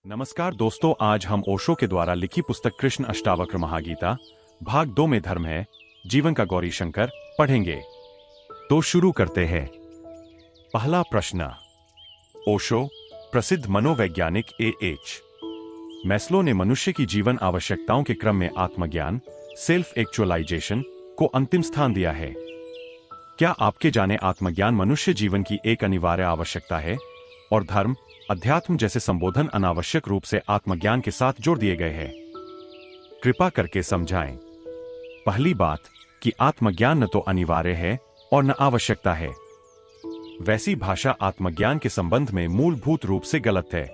नमस्कार दोस्तों, आज हम ओशो के द्वारा लिखी पुस्तक कृष्ण अष्टावक्र महागीता भाग 2 में धर्म है जीवन का गौरी शंकर पढ़ेंगे। तो शुरू करते हैं। पहला प्रश्न। ओशो, प्रसिद्ध मनोवैज्ञानिक एएच मैस्लो ने मनुष्य की जीवन आवश्यकताओं के क्रम में आत्मज्ञान, सेल्फ एक्चुअलाइजेशन को अंतिम स्थान दिया है। क्या आपके जाने आत्मज्ञान मनुष्य जीवन की एक अनिवार्य आवश्यकता है और धर्म, अध्यात्म जैसे संबोधन अनावश्यक रूप से आत्मज्ञान के साथ जोड़ दिए गए हैं? कृपा करके समझाएं। पहली बात कि आत्मज्ञान न तो अनिवार्य है और न आवश्यकता है। वैसी भाषा आत्मज्ञान के संबंध में मूलभूत रूप से गलत है।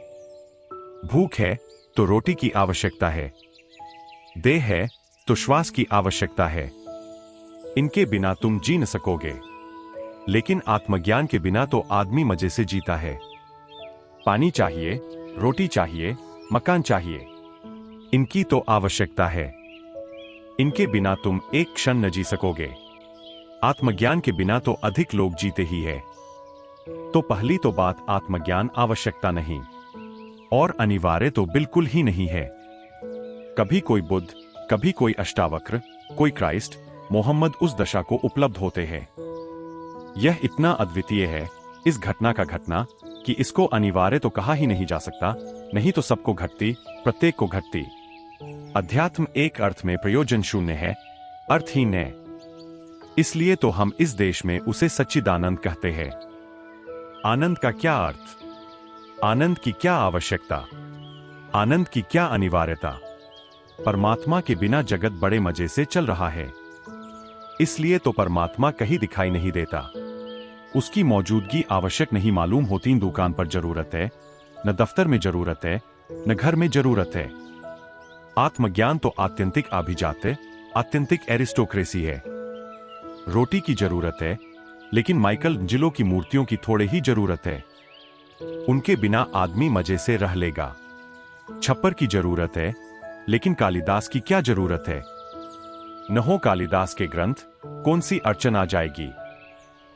भूख है तो रोटी की आवश्यकता है, देह है तो श्वास की आवश्यकता है। इनके बिना तुम जी न सकोगे। लेकिन आत्मज्ञान के बिना तो आदमी मजे से जीता है। पानी चाहिए, रोटी चाहिए, मकान चाहिए, इनकी तो आवश्यकता है। इनके बिना तुम एक क्षण न जी सकोगे। आत्मज्ञान के बिना तो अधिक लोग जीते ही है। तो पहली तो बात, आत्मज्ञान आवश्यकता नहीं और अनिवार्य तो बिल्कुल ही नहीं है। कभी कोई बुद्ध, कभी कोई अष्टावक्र, कोई क्राइस्ट, मोहम्मद उस दशा को उपलब्ध होते हैं। यह इतना अद्वितीय है इस घटना का घटना कि इसको अनिवार्य तो कहा ही नहीं जा सकता, नहीं तो सबको घटती, प्रत्येक को घटती। अध्यात्म एक अर्थ में प्रयोजन शून्य है, अर्थहीन है। इसलिए तो हम इस देश में उसे सच्चिदानंद कहते हैं। आनंद का क्या अर्थ? आनंद की क्या आवश्यकता? आनंद की क्या अनिवार्यता? परमात्मा के बिना जगत बड़े मजे से चल रहा है। इसलिए तो परमात्मा कहीं दिखाई नहीं देता। उसकी मौजूदगी आवश्यक नहीं मालूम होती। दुकान पर जरूरत है, न दफ्तर में जरूरत है, न घर में जरूरत है। आत्मज्ञान तो आत्यंतिक अभिजात्य, आत्यंतिक एरिस्टोक्रेसी है। रोटी की जरूरत है, लेकिन माइकल एंजेलो की मूर्तियों की थोड़े ही जरूरत है। उनके बिना आदमी मजे से रह लेगा। छप्पर की जरूरत है, लेकिन कालिदास की क्या जरूरत है? न हो कालिदास के ग्रंथ, कौन सी अड़चन आ जाएगी?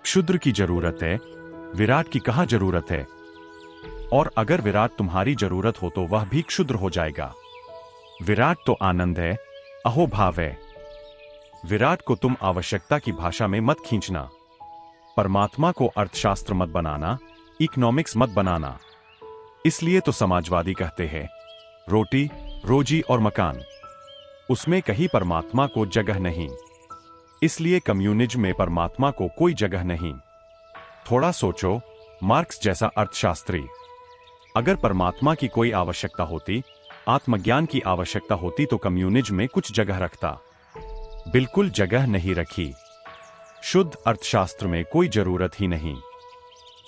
क्षुद्र की जरूरत है, विराट की कहां जरूरत है? और अगर विराट तुम्हारी जरूरत हो तो वह भी क्षुद्र हो जाएगा। विराट तो आनंद है, अहोभाव है। विराट को तुम आवश्यकता की भाषा में मत खींचना। परमात्मा को अर्थशास्त्र मत बनाना, इकोनॉमिक्स मत बनाना। इसलिए तो समाजवादी कहते हैं रोटी, रोजी और मकान। उसमें कहीं परमात्मा को जगह नहीं। इसलिए कम्युनिज्म में परमात्मा को कोई जगह नहीं। थोड़ा सोचो, मार्क्स जैसा अर्थशास्त्री। अगर परमात्मा की कोई आवश्यकता होती, आत्मज्ञान की आवश्यकता होती, तो कम्युनिज्म में कुछ जगह रखता। बिल्कुल जगह नहीं रखी। शुद्ध अर्थशास्त्र में कोई जरूरत ही नहीं।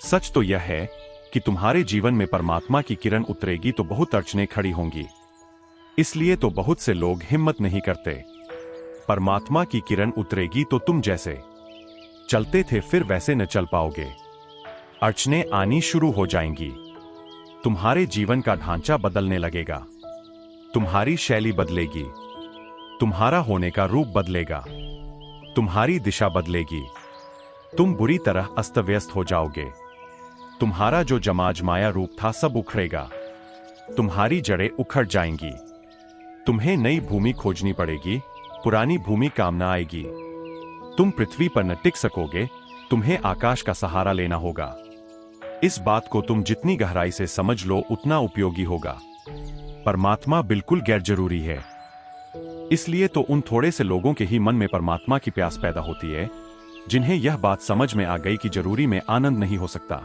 सच तो यह है कि तुम्हारे जीवन में परमात्मा की किरण उतरेगी तो बहुत अड़चनें खड़ी होंगी। इसलिए तो बहुत से लोग हिम्मत नहीं करते। परमात्मा की किरण उतरेगी तो तुम जैसे चलते थे फिर वैसे न चल पाओगे। अड़चनें आनी शुरू हो जाएंगी। तुम्हारे जीवन का ढांचा बदलने लगेगा। तुम्हारी शैली बदलेगी। तुम्हारा होने का रूप बदलेगा। तुम्हारी दिशा बदलेगी। तुम बुरी तरह अस्त व्यस्त हो जाओगे। तुम्हारा जो जमाजमाया रूप था सब उखड़ेगा। तुम्हारी जड़ें उखड़ जाएंगी। तुम्हें नई भूमि खोजनी पड़ेगी, पुरानी भूमि काम न आएगी। तुम पृथ्वी पर न टिक सकोगे, तुम्हें आकाश का सहारा लेना होगा। इस बात को तुम जितनी गहराई से समझ लो उतना उपयोगी होगा। परमात्मा बिल्कुल गैर जरूरी है। इसलिए तो उन थोड़े से लोगों के ही मन में परमात्मा की प्यास पैदा होती है, जिन्हें यह बात समझ में आ गई कि जरूरी में आनंद नहीं हो सकता।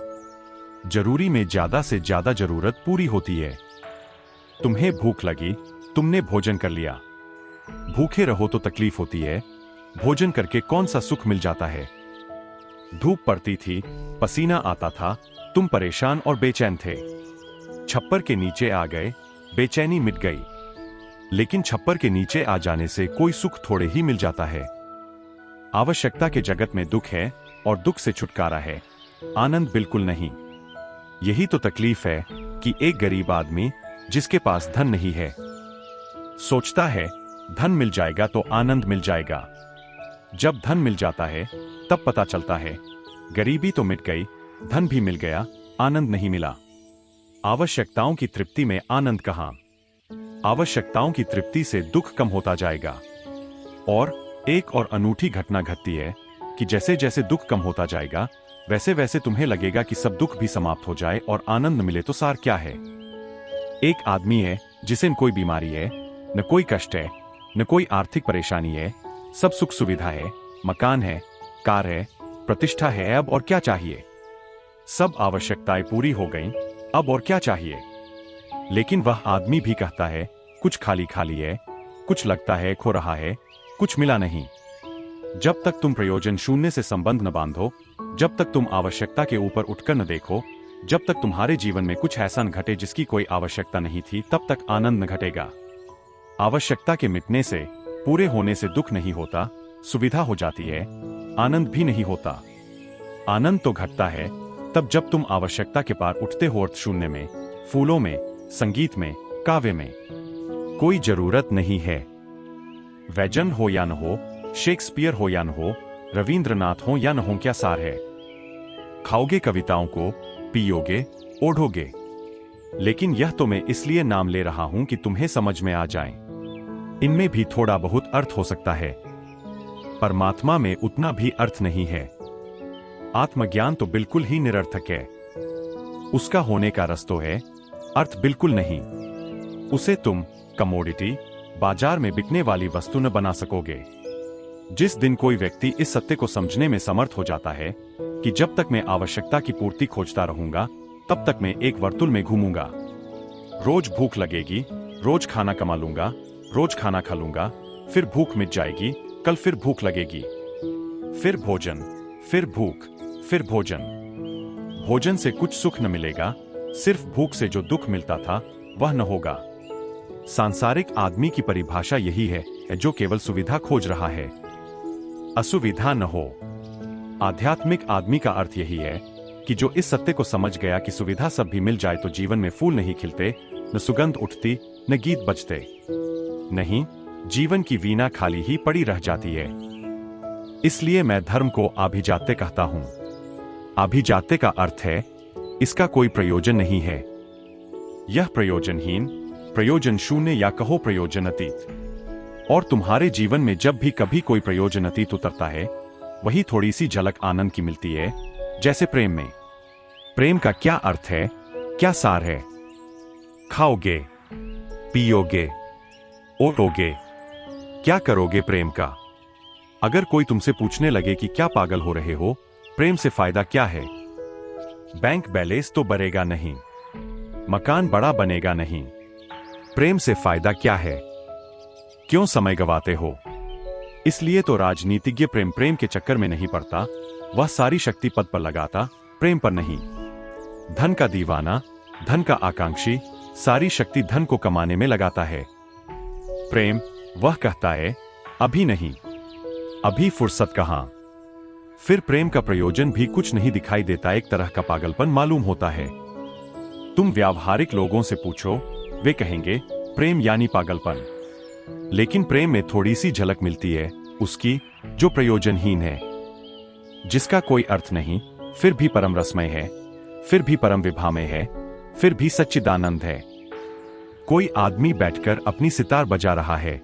जरूरी में ज्यादा से ज्यादा जरूरत पूरी होती है। तुम्हें भूख लगी, तुमने भोजन कर लिया। भूखे रहो तो तकलीफ होती है, भोजन करके कौन सा सुख मिल जाता है? धूप पड़ती थी, पसीना आता था, तुम परेशान और बेचैन थे। छप्पर के नीचे आ गए, बेचैनी मिट गई। लेकिन छप्पर के नीचे आ जाने से कोई सुख थोड़े ही मिल जाता है। आवश्यकता के जगत में दुख है और दुख से छुटकारा है, आनंद बिल्कुल नहीं। यही तो तकलीफ है कि एक गरीब आदमी जिसके पास धन नहीं है, सोचता है धन मिल जाएगा तो आनंद मिल जाएगा। जब धन मिल जाता है तब पता चलता है गरीबी तो मिट गई, धन भी मिल गया, आनंद नहीं मिला। आवश्यकताओं की तृप्ति में आनंद कहाँ? आवश्यकताओं की तृप्ति से दुख कम होता जाएगा। और एक और अनूठी घटना घटती है कि जैसे जैसे दुख कम होता जाएगा वैसे वैसे तुम्हें लगेगा कि सब दुख भी समाप्त हो जाए और आनंद मिले। तो सार क्या है? एक आदमी है जिसे न कोई बीमारी है, न कोई कष्ट है, न कोई आर्थिक परेशानी है, सब सुख सुविधा है, मकान है, कार है, प्रतिष्ठा है। अब और क्या चाहिए? सब आवश्यकताएं पूरी हो गईं, अब और क्या चाहिए? लेकिन वह आदमी भी कहता है कुछ खाली खाली है, कुछ लगता है खो रहा है, कुछ मिला नहीं। जब तक तुम प्रयोजन शून्य से संबंध न बांधो, जब तक तुम आवश्यकता के ऊपर उठकर न देखो, जब तक तुम्हारे जीवन में कुछ ऐसा न घटे जिसकी कोई आवश्यकता नहीं थी, तब तक आनंद न घटेगा। आवश्यकता के मिटने से, पूरे होने से दुख नहीं होता, सुविधा हो जाती है, आनंद भी नहीं होता। आनंद तो घटता है तब जब तुम आवश्यकता के पार उठते हो अर्थ शून्य में, फूलों में, संगीत में, काव्य में। कोई जरूरत नहीं है। वैजन हो या न हो, शेक्सपियर हो या न हो, रविंद्रनाथ हो या न हो, क्या सार है? खाओगे कविताओं को, पियोगे, ओढ़ोगे। लेकिन यह तो मैं इसलिए नाम ले रहा हूं कि तुम्हें समझ में आ जाए। इनमें भी थोड़ा बहुत अर्थ हो सकता है। परमात्मा में उतना भी अर्थ नहीं है। आत्मज्ञान तो बिल्कुल ही निरर्थक है। उसका होने का रस तो है, अर्थ बिल्कुल नहीं। उसे तुम कमोडिटी, बाजार में बिकने वाली वस्तु न बना सकोगे। जिस दिन कोई व्यक्ति इस सत्य को समझने में समर्थ हो जाता है कि जब तक मैं आवश्यकता की पूर्ति खोजता रहूंगा तब तक मैं एक वर्तुल में घूमूंगा। रोज भूख लगेगी, रोज खाना कमा लूंगा, रोज खाना खा लूंगा, फिर भूख मिट जाएगी, कल फिर भूख लगेगी, फिर भोजन, फिर भूख, फिर भोजन। भोजन से कुछ सुख न मिलेगा, सिर्फ भूख से जो दुख मिलता था वह न होगा। सांसारिक आदमी की परिभाषा यही है जो केवल सुविधा खोज रहा है, असुविधा न हो। आध्यात्मिक आदमी का अर्थ यही है कि जो इस सत्य को समझ गया कि सुविधा सब भी मिल जाए तो जीवन में फूल नहीं खिलते, न सुगंध उठती, न गीत बजते। नहीं, जीवन की वीणा खाली ही पड़ी रह जाती है। इसलिए मैं धर्म को आभिजात्य कहता हूं। आभिजात्य का अर्थ है इसका कोई प्रयोजन नहीं है। यह प्रयोजनहीन, प्रयोजन शून्य या कहो प्रयोजन अतीत। और तुम्हारे जीवन में जब भी कभी कोई प्रयोजन अतीत उतरता है, वही थोड़ी सी झलक आनंद की मिलती है, जैसे प्रेम में। प्रेम का क्या अर्थ है, क्या सार है? खाओगे, पियोगे, ओढ़ोगे, क्या करोगे प्रेम का? अगर कोई तुमसे पूछने लगे कि क्या पागल हो रहे हो, प्रेम से फायदा क्या है? बैंक बैलेंस तो बढ़ेगा नहीं, मकान बड़ा बनेगा नहीं। प्रेम से फायदा क्या है? क्यों समय गवाते हो? इसलिए तो राजनीतिज्ञ प्रेम के चक्कर में नहीं पड़ता, वह सारी शक्ति पद पर लगाता, प्रेम पर नहीं। धन का दीवाना, धन का आकांक्षी सारी शक्ति धन को कमाने में लगाता है। प्रेम वह कहता है अभी नहीं, अभी फुर्सत कहां। फिर प्रेम का प्रयोजन भी कुछ नहीं दिखाई देता, एक तरह का पागलपन मालूम होता है। तुम व्यावहारिक लोगों से पूछो, वे कहेंगे प्रेम यानी पागलपन। लेकिन प्रेम में थोड़ी सी झलक मिलती है उसकी जो प्रयोजनहीन है, जिसका कोई अर्थ नहीं, फिर भी परम रसमय है, फिर भी परम विभामय है, फिर भी सच्चिदानंद है। कोई आदमी बैठकर अपनी सितार बजा रहा है,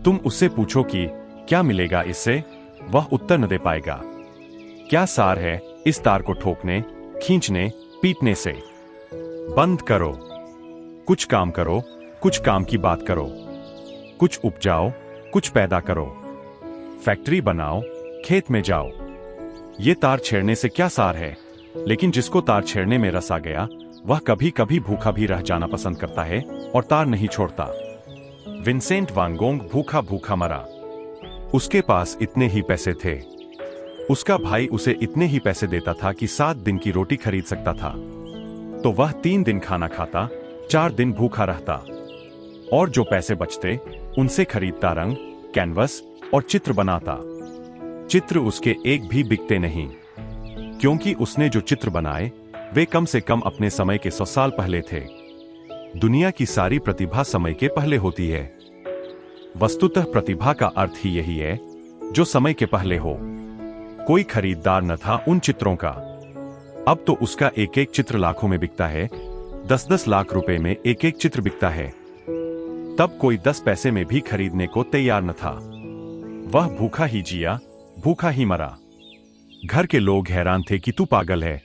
तुम उससे पूछो कि क्या मिलेगा इससे, वह उत्तर न दे पाएगा। क्या सार है इस तार को ठोकने, खींचने, पीटने से? बंद करो, कुछ काम करो, कुछ काम की बात करो, कुछ उपजाओ, कुछ पैदा करो, फैक्ट्री बनाओ, खेत में जाओ। ये तार छेड़ने से क्या सार है? लेकिन जिसको तार छेड़ने में रस आ गया, वह कभी कभी भूखा भी रह जाना पसंद करता है और तार नहीं छोड़ता। विंसेंट वान गोग भूखा भूखा मरा। उसके पास इतने ही पैसे थे, उसका भाई उसे इतने ही पैसे देता था कि 7 दिन की रोटी खरीद सकता था, तो वह 3 दिन खाना खाता, 4 दिन भूखा रहता, और जो पैसे बचते उनसे खरीदता रंग, कैनवस और चित्र बनाता। चित्र उसके एक भी बिकते नहीं, क्योंकि उसने जो चित्र बनाए वे कम से कम अपने समय के 100 साल पहले थे। दुनिया की सारी प्रतिभा समय के पहले होती है। वस्तुतः प्रतिभा का अर्थ ही यही है जो समय के पहले हो। कोई खरीदार न था उन चित्रों का। अब तो उसका एक एक चित्र लाखों में बिकता है, 10-10 लाख रुपए में एक एक चित्र बिकता है। तब कोई 10 पैसे में भी खरीदने को तैयार न था। वह भूखा ही जिया, भूखा ही मरा। घर के लोग हैरान थे कि तू पागल है।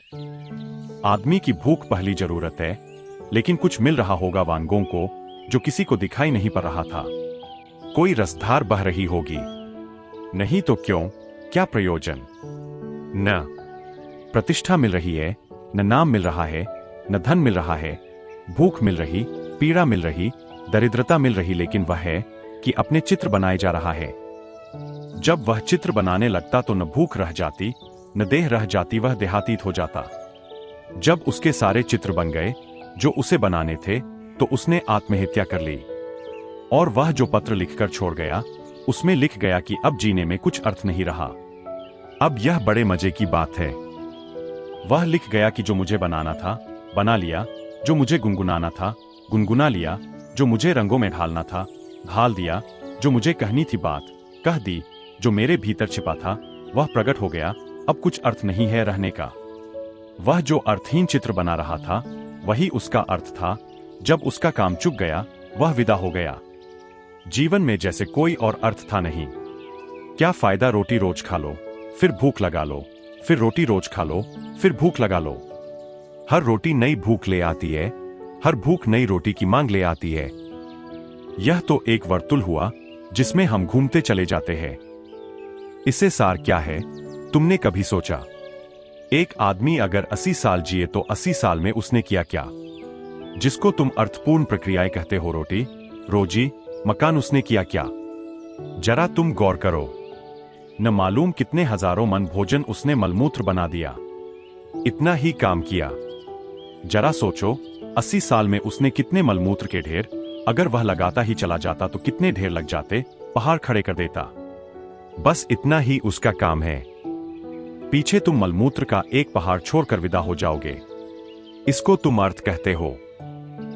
आदमी की भूख पहली जरूरत है, लेकिन कुछ मिल रहा होगा वानगों को जो किसी को दिखाई नहीं पड़ रहा था। कोई रसधार बह रही होगी, नहीं तो क्यों, क्या प्रयोजन। न प्रतिष्ठा मिल रही है, न नाम मिल रहा है, न धन मिल रहा है। भूख मिल रही, पीड़ा मिल रही, दरिद्रता मिल रही, लेकिन वह है कि अपने चित्र बनाए जा रहा है। जब वह चित्र बनाने लगता तो न भूख रह जाती, न देह रह जाती, वह देहातीत हो जाता। जब उसके सारे चित्र बन गए जो उसे बनाने थे, तो उसने आत्महत्या कर ली। और वह जो पत्र लिखकर छोड़ गया, उसमें लिख गया कि अब जीने में कुछ अर्थ नहीं रहा। अब यह बड़े मजे की बात है। वह लिख गया कि जो मुझे बनाना था बना लिया, जो मुझे गुनगुनाना था गुनगुना लिया, जो मुझे रंगों में ढालना था ढाल दिया, जो मुझे कहनी थी बात कह दी, जो मेरे भीतर छिपा था वह प्रकट हो गया। अब कुछ अर्थ नहीं है रहने का। वह जो अर्थहीन चित्र बना रहा था वही उसका अर्थ था। जब उसका काम चुक गया, वह विदा हो गया। जीवन में जैसे कोई और अर्थ था नहीं। क्या फायदा रोटी रोज खा लो, फिर भूख लगा लो, फिर रोटी रोज खा लो, फिर भूख लगा लो। हर रोटी नई भूख ले आती है, हर भूख नई रोटी की मांग ले आती है। यह तो एक वर्तुल हुआ जिसमें हम घूमते चले जाते हैं। इससे सार क्या है, तुमने कभी सोचा? एक आदमी अगर 80 साल जिए तो 80 साल में उसने किया क्या? जिसको तुम अर्थपूर्ण प्रक्रियाएं कहते हो, रोटी रोजी मकान, उसने किया क्या? जरा तुम गौर करो। न मालूम कितने हजारों मन भोजन उसने मलमूत्र बना दिया। इतना ही काम किया। जरा सोचो, 80 साल में उसने कितने मलमूत्र के ढेर, अगर वह लगाता ही चला जाता तो कितने ढेर लग जाते, पहाड़ खड़े कर देता। बस इतना ही उसका काम है। पीछे तुम मलमूत्र का एक पहाड़ छोड़कर विदा हो जाओगे। इसको तुम अर्थ कहते हो,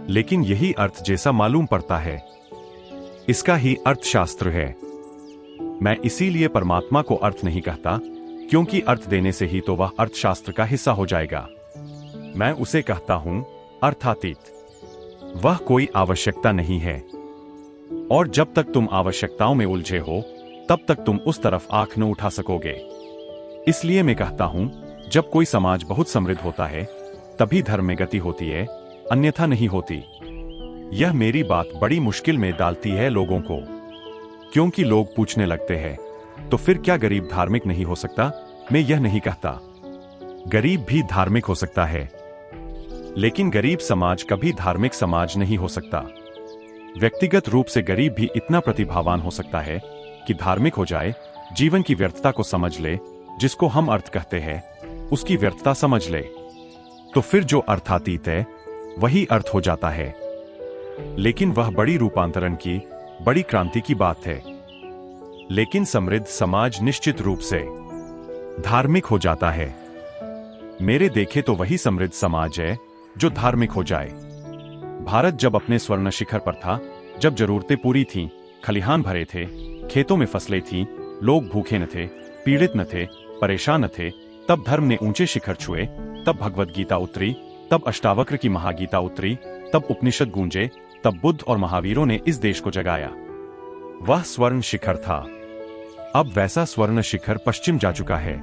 लेकिन यही अर्थ जैसा मालूम पड़ता है, इसका ही अर्थशास्त्र है। मैं इसीलिए परमात्मा को अर्थ नहीं कहता, क्योंकि अर्थ देने से ही तो वह अर्थशास्त्र का हिस्सा हो जाएगा। मैं उसे कहता हूं अर्थातीत। वह कोई आवश्यकता नहीं है। और जब तक तुम आवश्यकताओं में उलझे हो, तब तक तुम उस तरफ आंख न उठा सकोगे। इसलिए मैं कहता हूं, जब कोई समाज बहुत समृद्ध होता है तभी धर्म में गति होती है, अन्यथा नहीं होती। यह मेरी बात बड़ी मुश्किल में डालती है लोगों को, क्योंकि लोग पूछने लगते हैं, तो फिर क्या गरीब धार्मिक नहीं हो सकता? मैं यह नहीं कहता। गरीब भी धार्मिक हो सकता है, लेकिन गरीब समाज कभी धार्मिक समाज नहीं हो सकता। व्यक्तिगत रूप से गरीब भी इतना प्रतिभावान हो सकता है कि धार्मिक हो जाए, जीवन की व्यर्थता को समझ ले। जिसको हम अर्थ कहते हैं, उसकी व्यर्थता समझ ले, तो फिर जो अर्थातीत है वही अर्थ हो जाता है। लेकिन वह बड़ी रूपांतरण की, बड़ी क्रांति की बात है। लेकिन समृद्ध समाज निश्चित रूप से धार्मिक हो जाता है। मेरे देखे तो वही समृद्ध समाज है जो धार्मिक हो जाए। भारत जब अपने स्वर्ण शिखर पर था, जब जरूरतें पूरी थीं, खलिहान भरे थे, खेतों में फसलें थीं, लोग भूखे न थे, पीड़ित न थे, परेशान न थे, तब धर्म ने ऊंचे शिखर छुए, तब भगवद गीता उतरी, तब अष्टावक्र की महागीता उतरी, तब उपनिषद गूंजे, तब बुद्ध और महावीरों ने इस देश को जगाया। वह स्वर्ण शिखर था। अब वैसा स्वर्ण शिखर पश्चिम जा चुका है।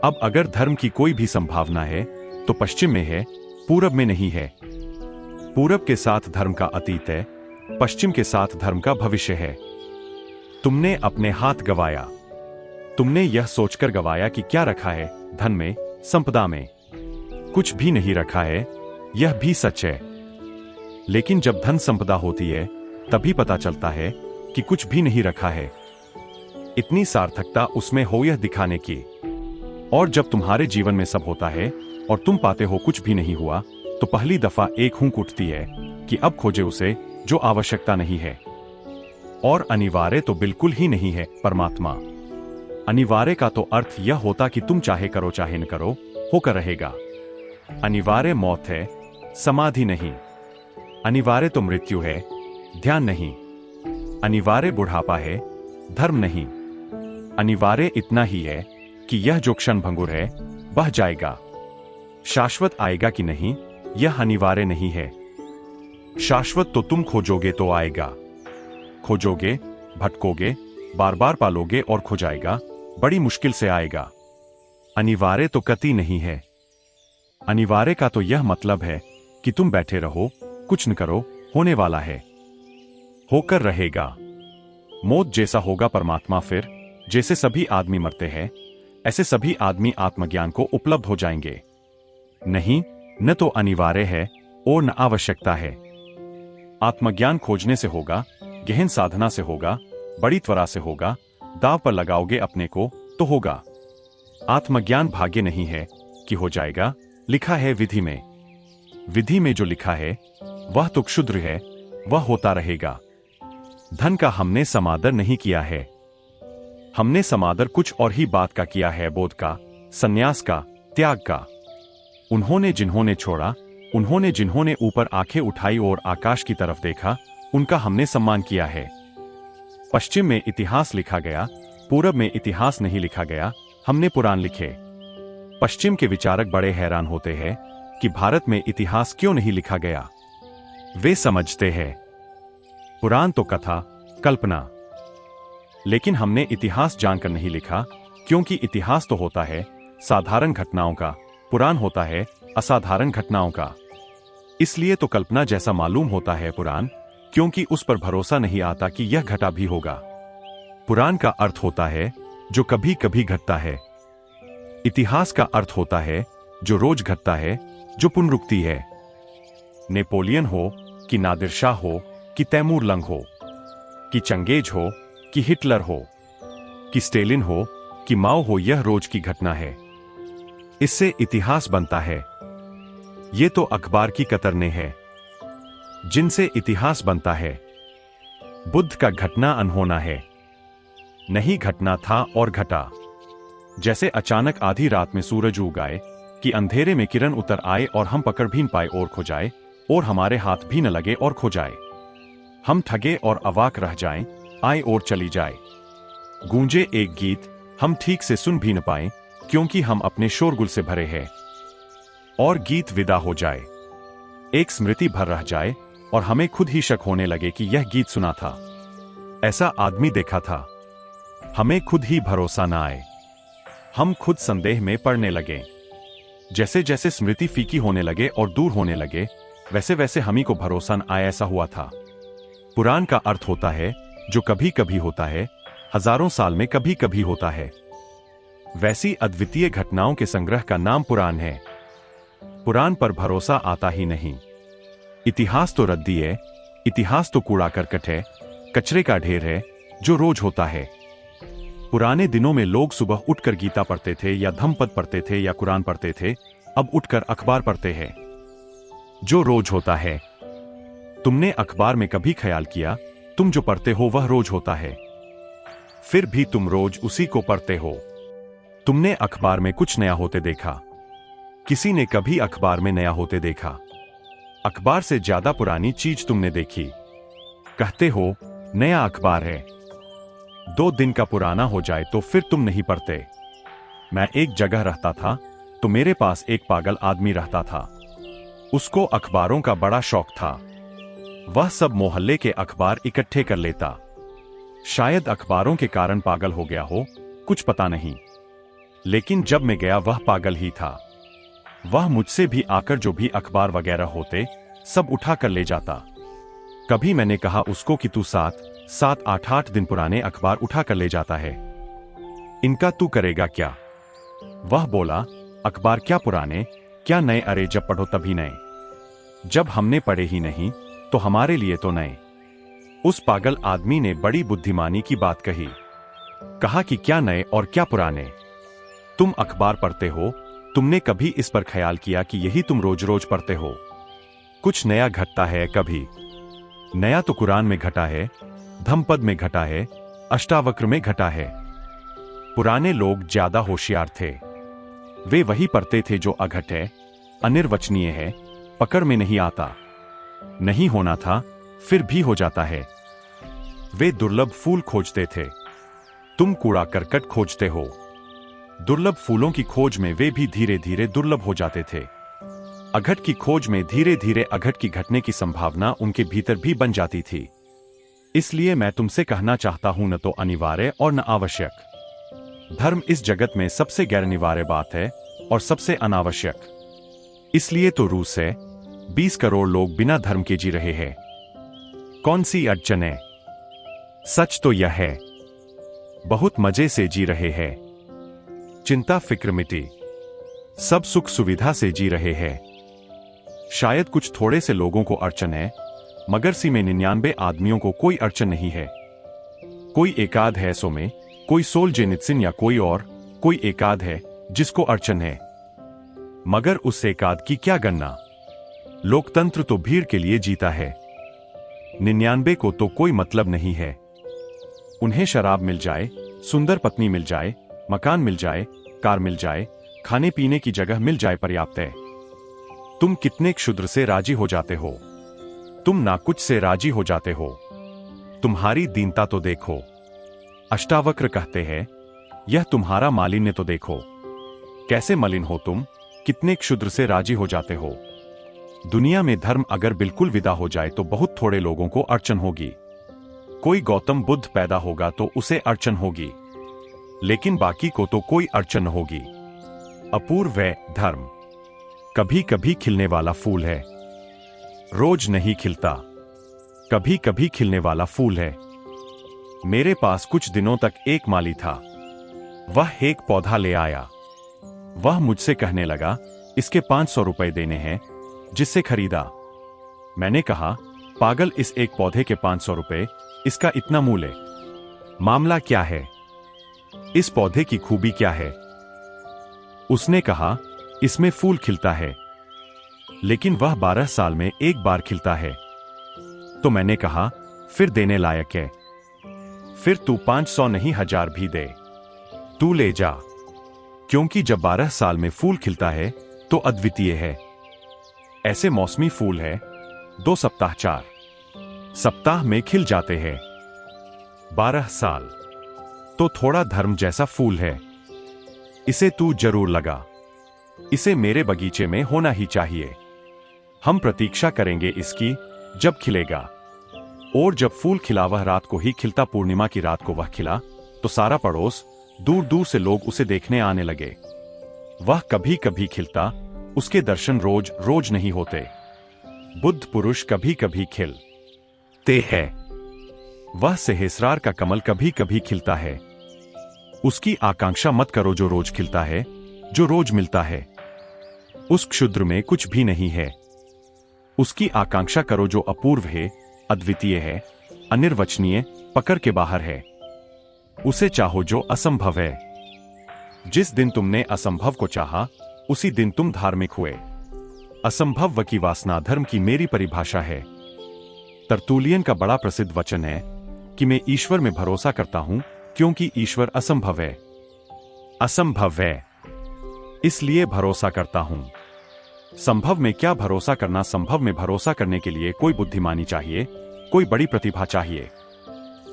अब अगर धर्म की कोई भी संभावना है तो पश्चिम में है, पूरब में नहीं है। पूरब के साथ धर्म का अतीत है, पश्चिम के साथ धर्म का भविष्य है। तुमने अपने हाथ गवाया। तुमने यह सोचकर गवाया कि क्या रखा है धन में, संपदा में। कुछ भी नहीं रखा है, यह भी सच है। लेकिन जब धन संपदा होती है तभी पता चलता है कि कुछ भी नहीं रखा है। इतनी सार्थकता उसमें हो यह दिखाने की। और जब तुम्हारे जीवन में सब होता है और तुम पाते हो कुछ भी नहीं हुआ, तो पहली दफा एक हुंक उठती है कि अब खोजे उसे जो आवश्यकता नहीं है। और अनिवार्य तो बिल्कुल ही नहीं है परमात्मा। अनिवार्य का तो अर्थ यह होता कि तुम चाहे करो चाहे न करो, होकर रहेगा। अनिवार्य मौत है, समाधि नहीं। अनिवार्य तो मृत्यु है, ध्यान नहीं। अनिवार्य बुढ़ापा है, धर्म नहीं। अनिवार्य इतना ही है कि यह जो क्षण भंगुर है बह जाएगा। शाश्वत आएगा कि नहीं, यह अनिवार्य नहीं है। शाश्वत तो तुम खोजोगे तो आएगा। खोजोगे, भटकोगे, बार बार पालोगे और खो जाएगा, बड़ी मुश्किल से आएगा। अनिवार्य तो कति नहीं है। अनिवार्य का तो यह मतलब है कि तुम बैठे रहो, कुछ न करो, होने वाला है, होकर रहेगा। मौत जैसा होगा परमात्मा, फिर जैसे सभी आदमी मरते हैं ऐसे सभी आदमी आत्मज्ञान को उपलब्ध हो जाएंगे। नहीं, न तो अनिवार्य है और न आवश्यकता है। आत्मज्ञान खोजने से होगा, गहन साधना से होगा, बड़ी त्वरा से होगा, दाव पर लगाओगे अपने को तो होगा। आत्मज्ञान भाग्य नहीं है कि हो जाएगा, लिखा है विधि में। विधि में जो लिखा है वह तो क्षुद्र है, वह होता रहेगा। धन का हमने समादर नहीं किया है। हमने समादर कुछ और ही बात का किया है, बोध का, संन्यास का, त्याग का। उन्होंने जिन्होंने छोड़ा, उन्होंने जिन्होंने ऊपर आंखें उठाई और आकाश की तरफ देखा, उनका हमने सम्मान किया है। पश्चिम में इतिहास लिखा गया, पूरब में इतिहास नहीं लिखा गया, हमने पुराण लिखे। पश्चिम के विचारक बड़े हैरान होते हैं कि भारत में इतिहास क्यों नहीं लिखा गया। वे समझते हैं पुराण तो कथा, कल्पना। लेकिन हमने इतिहास जानकर नहीं लिखा, क्योंकि इतिहास तो होता है साधारण घटनाओं का, पुराण होता है असाधारण घटनाओं का। इसलिए तो कल्पना जैसा मालूम होता है पुराण, क्योंकि उस पर भरोसा नहीं आता कि यह घटा भी होगा। पुराण का अर्थ होता है जो कभी कभी घटता है। इतिहास का अर्थ होता है जो रोज घटता है, जो पुनरुक्ति है। नेपोलियन हो कि नादिर शाह हो कि तैमूर लंग हो कि चंगेज हो कि हिटलर हो कि स्टेलिन हो कि माओ हो, यह रोज की घटना है। इससे इतिहास बनता है। ये तो अखबार की कतरने हैं जिनसे इतिहास बनता है। बुद्ध का घटना अनहोना है, नहीं घटना था और घटा। जैसे अचानक आधी रात में सूरज उग आए कि अंधेरे में किरण उतर आए और हम पकड़ भी न पाए और खो जाए, और हमारे हाथ भी न लगे और खो जाए। हम ठगे और अवाक रह जाएं, आए और चली जाए। गूंजे एक गीत, हम ठीक से सुन भी न पाए, क्योंकि हम अपने शोरगुल से भरे हैं, और गीत विदा हो जाए। एक स्मृति भर रह जाए और हमें खुद ही शक होने लगे कि यह गीत सुना था, ऐसा आदमी देखा था। हमें खुद ही भरोसा न आए, हम खुद संदेह में पड़ने लगे। जैसे जैसे स्मृति फीकी होने लगे और दूर होने लगे, वैसे वैसे हम ही को भरोसा न आया, ऐसा हुआ था। पुराण का अर्थ होता है जो कभी कभी होता है, हजारों साल में कभी कभी होता है। वैसी अद्वितीय घटनाओं के संग्रह का नाम पुराण है। पुराण पर भरोसा आता ही नहीं। इतिहास तो रद्दी है, इतिहास तो कूड़ा करकट है, कचरे का ढेर है जो रोज होता है। पुराने दिनों में लोग सुबह उठकर गीता पढ़ते थे या धम्मपद पढ़ते थे या कुरान पढ़ते थे, अब उठकर अखबार पढ़ते हैं जो रोज होता है। तुमने अखबार में कभी ख्याल किया तुम जो पढ़ते हो वह रोज होता है, फिर भी तुम रोज उसी को पढ़ते हो। तुमने अखबार में कुछ नया होते देखा? किसी ने कभी अखबार में नया होते देखा? अखबार से ज्यादा पुरानी चीज तुमने देखी, कहते हो नया अखबार है। 2 दिन का पुराना हो जाए तो फिर तुम नहीं पढ़ते। मैं एक जगह रहता था तो मेरे पास एक पागल आदमी रहता था। उसको अखबारों का बड़ा शौक था। वह सब मोहल्ले के अखबार इकट्ठे कर लेता। शायद अखबारों के कारण पागल हो गया हो, कुछ पता नहीं। लेकिन जब मैं गया वह पागल ही था। वह मुझसे भी आकर जो भी अखबार वगैरह होते सब उठा कर ले जाता। कभी मैंने कहा उसको कि तू 7 8 दिन पुराने अखबार उठा कर ले जाता है, इनका तू करेगा क्या? वह बोला अखबार क्या पुराने क्या नए, अरे जब पढ़ो तभी नए। जब हमने पढ़े ही नहीं तो हमारे लिए तो नए। उस पागल आदमी ने बड़ी बुद्धिमानी की बात कही। कहा कि क्या नए और क्या पुराने, तुम अखबार पढ़ते हो, तुमने कभी इस पर ख्याल किया कि यही तुम रोज रोज पढ़ते हो? कुछ नया घटता है कभी? नया तो कुरान में घटा है, धम्मपद में घटा है, अष्टावक्र में घटा है। पुराने लोग ज्यादा होशियार थे। वे वही पढ़ते थे जो अघट है, अनिर्वचनीय है, पकड़ में नहीं आता। नहीं होना था फिर भी हो जाता है। वे दुर्लभ फूल खोजते थे, तुम कूड़ा करकट खोजते हो। दुर्लभ फूलों की खोज में वे भी धीरे धीरे दुर्लभ हो जाते थे। अघट की खोज में धीरे धीरे अघट की घटने की संभावना उनके भीतर भी बन जाती थी। इसलिए मैं तुमसे कहना चाहता हूं, न तो अनिवार्य और न आवश्यक। धर्म इस जगत में सबसे गैरअनिवार्य बात है और सबसे अनावश्यक। इसलिए तो रूस से 20 करोड़ लोग बिना धर्म के जी रहे हैं। कौन सी अड़चन है? सच तो यह है, बहुत मजे से जी रहे हैं। चिंता फिक्र मिटी, सब सुख सुविधा से जी रहे हैं। शायद कुछ थोड़े से लोगों को अड़चन है, मगर सी में 99 आदमियों को कोई अड़चन नहीं है। कोई एकाध है सो में, कोई सोलजेनित्सिन या कोई और, कोई एकाध है जिसको अड़चन है। मगर उस एकाध की क्या गणना? लोकतंत्र तो भीड़ के लिए जीता है। 99 को तो कोई मतलब नहीं है। उन्हें शराब मिल जाए, सुंदर पत्नी मिल जाए, मकान मिल जाए, कार मिल जाए, खाने पीने की जगह मिल जाए, पर्याप्त है। तुम कितने क्षुद्र से राजी हो जाते हो, तुम ना कुछ से राजी हो जाते हो। तुम्हारी दीनता तो देखो। अष्टावक्र कहते हैं, यह तुम्हारा मालिन्य तो देखो। कैसे मलिन हो तुम, कितने क्षुद्र से राजी हो जाते हो। दुनिया में धर्म अगर बिल्कुल विदा हो जाए तो बहुत थोड़े लोगों को अड़चन होगी। कोई गौतम बुद्ध पैदा होगा तो उसे अड़चन होगी, लेकिन बाकी को तो कोई अड़चन होगी। अपूर्व है धर्म, कभी कभी खिलने वाला फूल है, रोज नहीं खिलता, कभी कभी खिलने वाला फूल है। मेरे पास कुछ दिनों तक एक माली था। वह एक पौधा ले आया। वह मुझसे कहने लगा, इसके 500 रुपए देने हैं। जिससे खरीदा। मैंने कहा, पागल, इस एक पौधे के 500 रुपए, इसका इतना मूल्य? मामला क्या है? इस पौधे की खूबी क्या है? उसने कहा, इसमें फूल खिलता है, लेकिन वह 12 साल में एक बार खिलता है। तो मैंने कहा, फिर देने लायक है। फिर तू 500 नहीं 1000 भी दे, तू ले जा, क्योंकि जब 12 साल में फूल खिलता है तो अद्वितीय है। ऐसे मौसमी फूल है, 2 सप्ताह 4 सप्ताह में खिल जाते हैं। 12 साल तो थोड़ा धर्म जैसा फूल है। इसे तू जरूर लगा। इसे मेरे बगीचे में होना ही चाहिए। हम प्रतीक्षा करेंगे इसकी, जब खिलेगा। और जब फूल खिला, वह रात को ही खिलता, पूर्णिमा की रात को वह खिला, तो सारा पड़ोस, दूर दूर से लोग उसे देखने आने लगे। वह कभी कभी खिलता, उसके दर्शन रोज रोज नहीं होते। बुद्ध पुरुष कभी कभी खिलते हैं। वह सहस्रार का कमल कभी कभी खिलता है। उसकी आकांक्षा मत करो जो रोज खिलता है, जो रोज मिलता है। उस क्षुद्र में कुछ भी नहीं है। उसकी आकांक्षा करो जो अपूर्व है, अद्वितीय है, अनिर्वचनीय, पकड़ के बाहर है। उसे चाहो जो असंभव है। जिस दिन तुमने असंभव को चाहा, उसी दिन तुम धार्मिक हुए। असंभव की वासना धर्म की मेरी परिभाषा है। तरतुलियन का बड़ा प्रसिद्ध वचन है कि मैं ईश्वर में भरोसा करता हूं क्योंकि ईश्वर असंभव है। असंभव है, इसलिए भरोसा करता हूं। संभव में क्या भरोसा करना? संभव में भरोसा करने के लिए कोई बुद्धिमानी चाहिए, कोई बड़ी प्रतिभा चाहिए।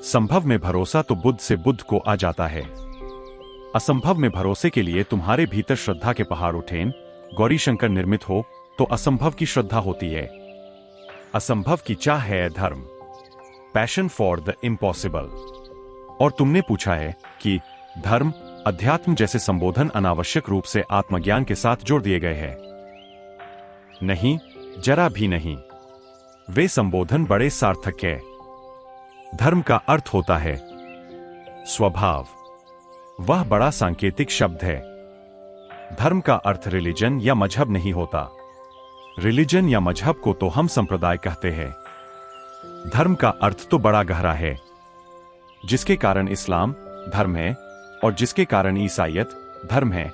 संभव में भरोसा तो बुद्ध से बुद्ध को आ जाता है। असंभव में भरोसे के लिए तुम्हारे भीतर श्रद्धा के पहाड़ उठें, गौरी शंकर निर्मित हो तो असंभव की श्रद्धा होती है। असंभव की चाह है धर्म, पैशन फॉर द इम्पॉसिबल। और तुमने पूछा है कि धर्म, अध्यात्म जैसे संबोधन अनावश्यक रूप से आत्मज्ञान के साथ जोड़ दिए गए हैं। नहीं, जरा भी नहीं। वे संबोधन बड़े सार्थक है। धर्म का अर्थ होता है स्वभाव। वह बड़ा सांकेतिक शब्द है। धर्म का अर्थ रिलीजन या मजहब नहीं होता। रिलीजन या मजहब को तो हम संप्रदाय कहते हैं। धर्म का अर्थ तो बड़ा गहरा है। जिसके कारण इस्लाम धर्म है, और जिसके कारण ईसाईयत धर्म है,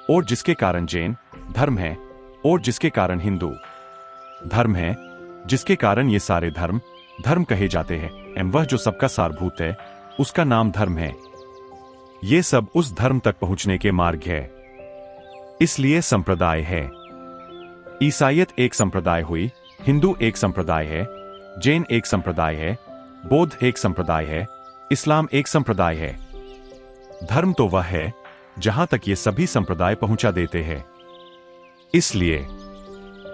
और जिसके कारण जैन धर्म है, और जिसके कारण हिंदू धर्म है, जिसके कारण ये सारे धर्म धर्म कहे जाते हैं। एवं वह जो सबका सारभूत है, उसका नाम धर्म है। ये सब उस धर्म तक पहुंचने के मार्ग है, इसलिए संप्रदाय है। ईसाईयत एक संप्रदाय हुई, हिंदू एक संप्रदाय है, जैन एक संप्रदाय है, बौद्ध एक संप्रदाय है, इस्लाम एक संप्रदाय है। धर्म तो वह है जहां तक ये सभी संप्रदाय पहुंचा देते हैं। इसलिए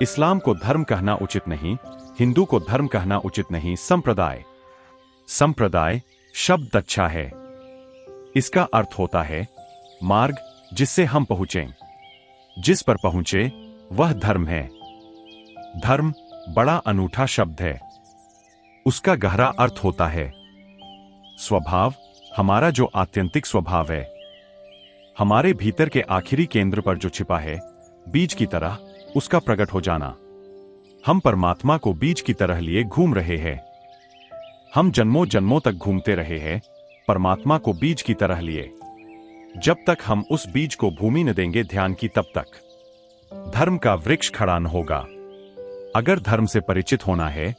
इस्लाम को धर्म कहना उचित नहीं, हिंदू को धर्म कहना उचित नहीं, संप्रदाय। संप्रदाय शब्द अच्छा है। इसका अर्थ होता है मार्ग जिससे हम पहुंचें। जिस पर पहुंचे वह धर्म है। धर्म बड़ा अनूठा शब्द है। उसका गहरा अर्थ होता है स्वभाव, हमारा जो आत्यंतिक स्वभाव है, हमारे भीतर के आखिरी केंद्र पर जो छिपा है, बीज की तरह उसका प्रकट हो जाना। हम परमात्मा को बीज की तरह लिए घूम रहे हैं। हम जन्मों जन्मों तक घूमते रहे हैं परमात्मा को बीज की तरह लिए। जब तक हम उस बीज को भूमि न देंगे ध्यान की, तब तक धर्म का वृक्ष खड़ा न होगा। अगर धर्म से परिचित होना है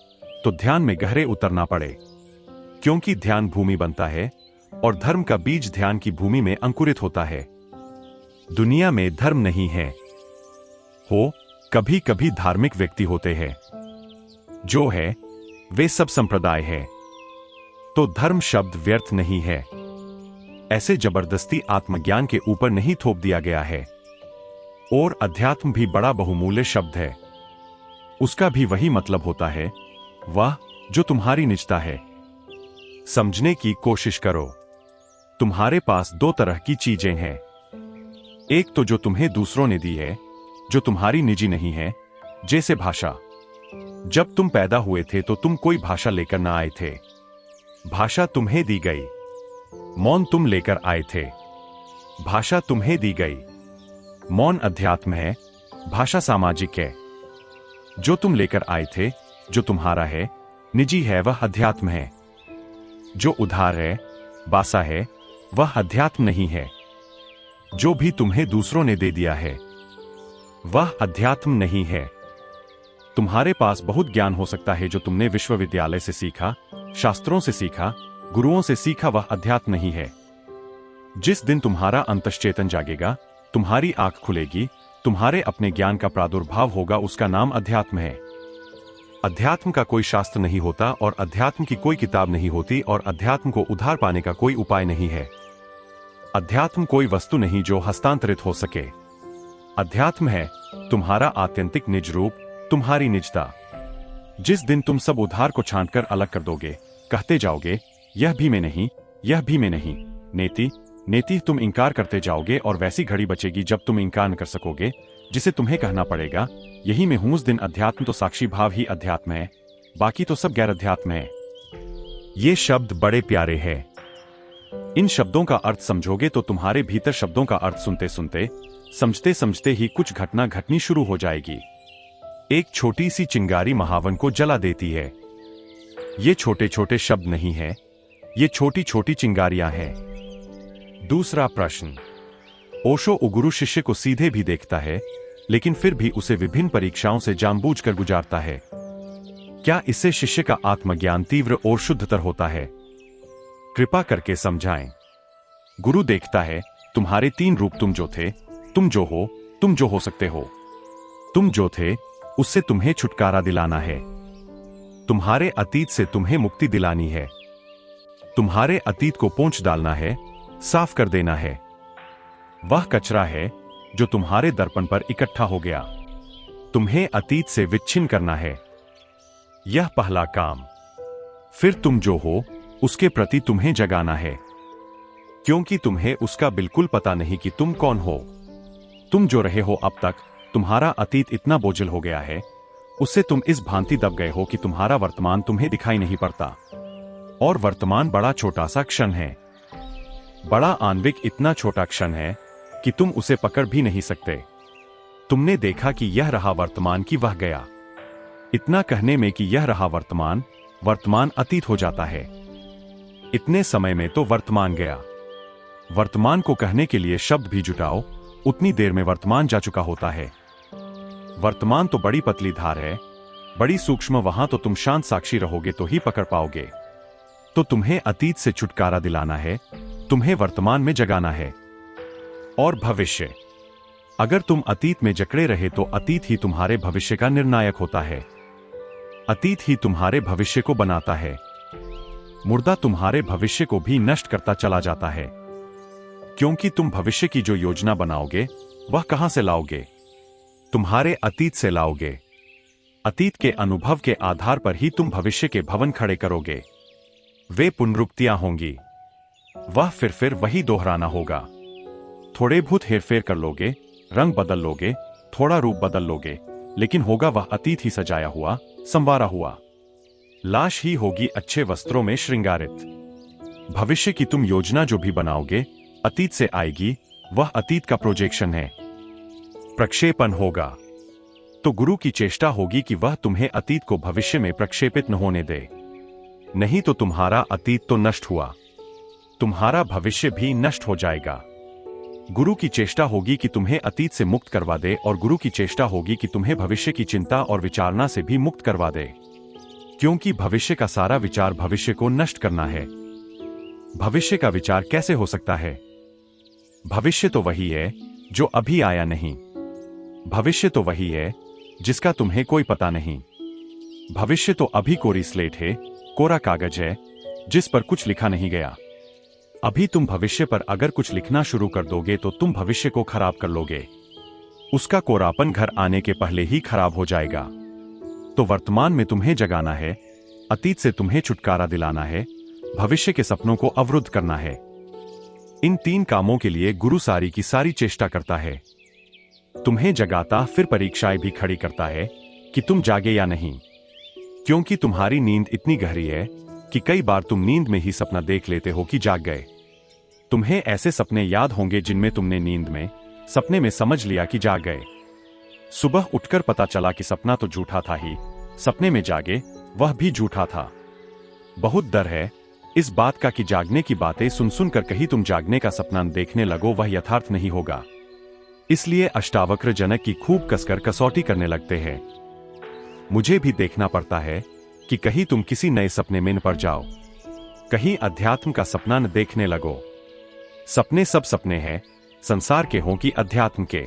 तो ध्यान में गहरे उतरना पड़े, क्योंकि ध्यान भूमि बनता है और धर्म का बीज ध्यान की भूमि में अंकुरित होता है। दुनिया में धर्म नहीं है। कभी कभी धार्मिक व्यक्ति होते हैं, जो है वे सब संप्रदाय है। तो धर्म शब्द व्यर्थ नहीं है। ऐसे जबरदस्ती आत्मज्ञान के ऊपर नहीं थोप दिया गया है। और अध्यात्म भी बड़ा बहुमूल्य शब्द है। उसका भी वही मतलब होता है, वह जो तुम्हारी निजता है। समझने की कोशिश करो। तुम्हारे पास दो तरह की चीजें हैं। एक तो जो तुम्हें दूसरों ने दी है, जो तुम्हारी निजी नहीं है, जैसे भाषा। जब तुम पैदा हुए थे तो तुम कोई भाषा लेकर ना आए थे। भाषा तुम्हें दी गई। मौन तुम लेकर आए थे। भाषा तुम्हें दी गई। मौन अध्यात्म है, भाषा सामाजिक है। जो तुम लेकर आए थे, जो तुम्हारा है, निजी है, वह अध्यात्म है। जो उधार है, बासा है, वह अध्यात्म नहीं है। जो भी तुम्हें दूसरों ने दे दिया है, वह अध्यात्म नहीं है। तुम्हारे पास बहुत ज्ञान हो सकता है जो तुमने विश्वविद्यालय से सीखा, शास्त्रों से सीखा, गुरुओं से सीखा, वह अध्यात्म नहीं है। जिस दिन तुम्हारा अंतश्चेतन जागेगा, तुम्हारी आंख खुलेगी, तुम्हारे अपने ज्ञान का प्रादुर्भाव होगा, उसका नाम अध्यात्म है। अध्यात्म का कोई शास्त्र नहीं होता और अध्यात्म की कोई किताब नहीं होती और अध्यात्म को उधार पाने का कोई उपाय नहीं है। अध्यात्म कोई वस्तु नहीं जो हस्तांतरित हो सके। अध्यात्म है तुम्हारा आत्यंतिक निज रूप, तुम्हारी निजता। जिस दिन तुम सब उधार को छांटकर अलग कर दोगे, कहते जाओगे यह भी मैं नहीं, यह भी मैं नहीं, नेति नेति तुम इंकार करते जाओगे और वैसी घड़ी बचेगी जब तुम इंकार न कर सकोगे, जिसे तुम्हें कहना पड़ेगा यही मैं हूं। उस दिन अध्यात्म तो साक्षी भाव ही अध्यात्म है, बाकी तो सब गैर अध्यात्म है। ये शब्द बड़े प्यारे हैं। इन शब्दों का अर्थ समझोगे तो तुम्हारे भीतर शब्दों का अर्थ सुनते सुनते, समझते समझते ही कुछ घटना घटनी शुरू हो जाएगी। एक छोटी सी चिंगारी महावन को जला देती है। ये छोटे छोटे शब्द नहीं है, ये छोटी छोटी चिंगारियां हैं। दूसरा प्रश्न, ओशो उगुरु शिष्य को सीधे भी देखता है, लेकिन फिर भी उसे विभिन्न परीक्षाओं से जानबूझकर गुजारता है। क्या इससे शिष्य का आत्मज्ञान तीव्र और शुद्धतर होता है? कृपा करके समझाएं। गुरु देखता है तुम्हारे तीन रूप, तुम जो थे, तुम जो हो, तुम जो हो सकते हो। तुम जो थे उससे तुम्हें छुटकारा दिलाना है। तुम्हारे अतीत से तुम्हें मुक्ति दिलानी है। तुम्हारे अतीत को पोंछ डालना है, साफ कर देना है। वह कचरा है जो तुम्हारे दर्पण पर इकट्ठा हो गया। तुम्हें अतीत से विच्छिन्न करना है। यह पहला काम। फिर तुम जो हो उसके प्रति तुम्हें जगाना है, क्योंकि तुम्हें उसका बिल्कुल पता नहीं कि तुम कौन हो। तुम जो रहे हो अब तक, तुम्हारा अतीत इतना बोझिल हो गया है, उससे तुम इस भांति दब गए हो कि तुम्हारा वर्तमान तुम्हें दिखाई नहीं पड़ता। और वर्तमान बड़ा छोटा सा क्षण है। बड़ा आणविक इतना छोटा क्षण है कि तुम उसे पकड़ भी नहीं सकते। तुमने देखा कि यह रहा वर्तमान की वह गया। इतना कहने में कि यह रहा वर्तमान, वर्तमान अतीत हो जाता है। इतने समय में तो वर्तमान गया। वर्तमान को कहने के लिए शब्द भी जुटाओ, उतनी देर में वर्तमान जा चुका होता है। वर्तमान तो बड़ी पतली धार है, बड़ी सूक्ष्म, वहां तो तुम शांत साक्षी रहोगे तो ही पकड़ पाओगे। तो तुम्हें अतीत से छुटकारा दिलाना है, तुम्हें वर्तमान में जगाना है। और भविष्य, अगर तुम अतीत में जकड़े रहे तो अतीत ही तुम्हारे भविष्य का निर्णायक होता है। अतीत ही तुम्हारे भविष्य को बनाता है। मुर्दा तुम्हारे भविष्य को भी नष्ट करता चला जाता है, क्योंकि तुम भविष्य की जो योजना बनाओगे वह कहां से लाओगे? तुम्हारे अतीत से लाओगे। अतीत के अनुभव के आधार पर ही तुम भविष्य के भवन खड़े करोगे। वे पुनरुक्तियां होंगी। वह फिर वही दोहराना होगा। थोड़े बहुत हेरफेर कर लोगे, रंग बदल लोगे, थोड़ा रूप बदल लोगे, लेकिन होगा वह अतीत ही सजाया हुआ, संवारा हुआ। लाश ही होगी अच्छे वस्त्रों में श्रृंगारित। भविष्य की तुम योजना जो भी बनाओगे अतीत से आएगी, वह अतीत का प्रोजेक्शन है, प्रक्षेपण होगा। तो गुरु की चेष्टा होगी कि वह तुम्हें अतीत को भविष्य में प्रक्षेपित न होने दे। नहीं तो तुम्हारा अतीत तो नष्ट हुआ, तुम्हारा भविष्य भी नष्ट हो जाएगा। गुरु की चेष्टा होगी कि तुम्हें अतीत से मुक्त करवा दे, और गुरु की चेष्टा होगी कि तुम्हें भविष्य की चिंता और विचारना से भी मुक्त करवा दे, क्योंकि भविष्य का सारा विचार भविष्य को नष्ट करना है। भविष्य का विचार कैसे हो सकता है? भविष्य तो वही है जो अभी आया नहीं। भविष्य तो वही है जिसका तुम्हें कोई पता नहीं। भविष्य तो अभी कोरी स्लेट है, कोरा कागज है जिस पर कुछ लिखा नहीं गया। अभी तुम भविष्य पर अगर कुछ लिखना शुरू कर दोगे तो तुम भविष्य को खराब कर लोगे। उसका कोरापन घर आने के पहले ही खराब हो जाएगा। तो वर्तमान में तुम्हें जगाना है, अतीत से तुम्हें छुटकारा दिलाना है, भविष्य के सपनों को अवरुद्ध करना है। इन 3 कामों के लिए गुरु सारी की सारी चेष्टा करता है। तुम्हें जगाता फिर परीक्षाएं भी खड़ी करता है कि तुम जागे या नहीं, क्योंकि तुम्हारी नींद इतनी गहरी है कि कई बार तुम नींद में ही सपना देख लेते हो कि जाग गए। तुम्हें ऐसे सपने याद होंगे जिनमें तुमने नींद में सपने में समझ लिया कि जाग गए। सुबह उठकर पता चला कि सपना तो झूठा था ही, सपने में जागे वह भी झूठा था। बहुत डर है इस बात का कि जागने की बातें सुन सुनकर कहीं तुम जागने का सपना देखने लगो, वह यथार्थ नहीं होगा। इसलिए अष्टावक्र जनक की खूब कसकर कसौटी करने लगते हैं। मुझे भी देखना पड़ता है कि कहीं तुम किसी नए सपने में न पड़ जाओ, कहीं अध्यात्म का सपना न देखने लगो। सपने सब सपने हैं, संसार के हों कि अध्यात्म के।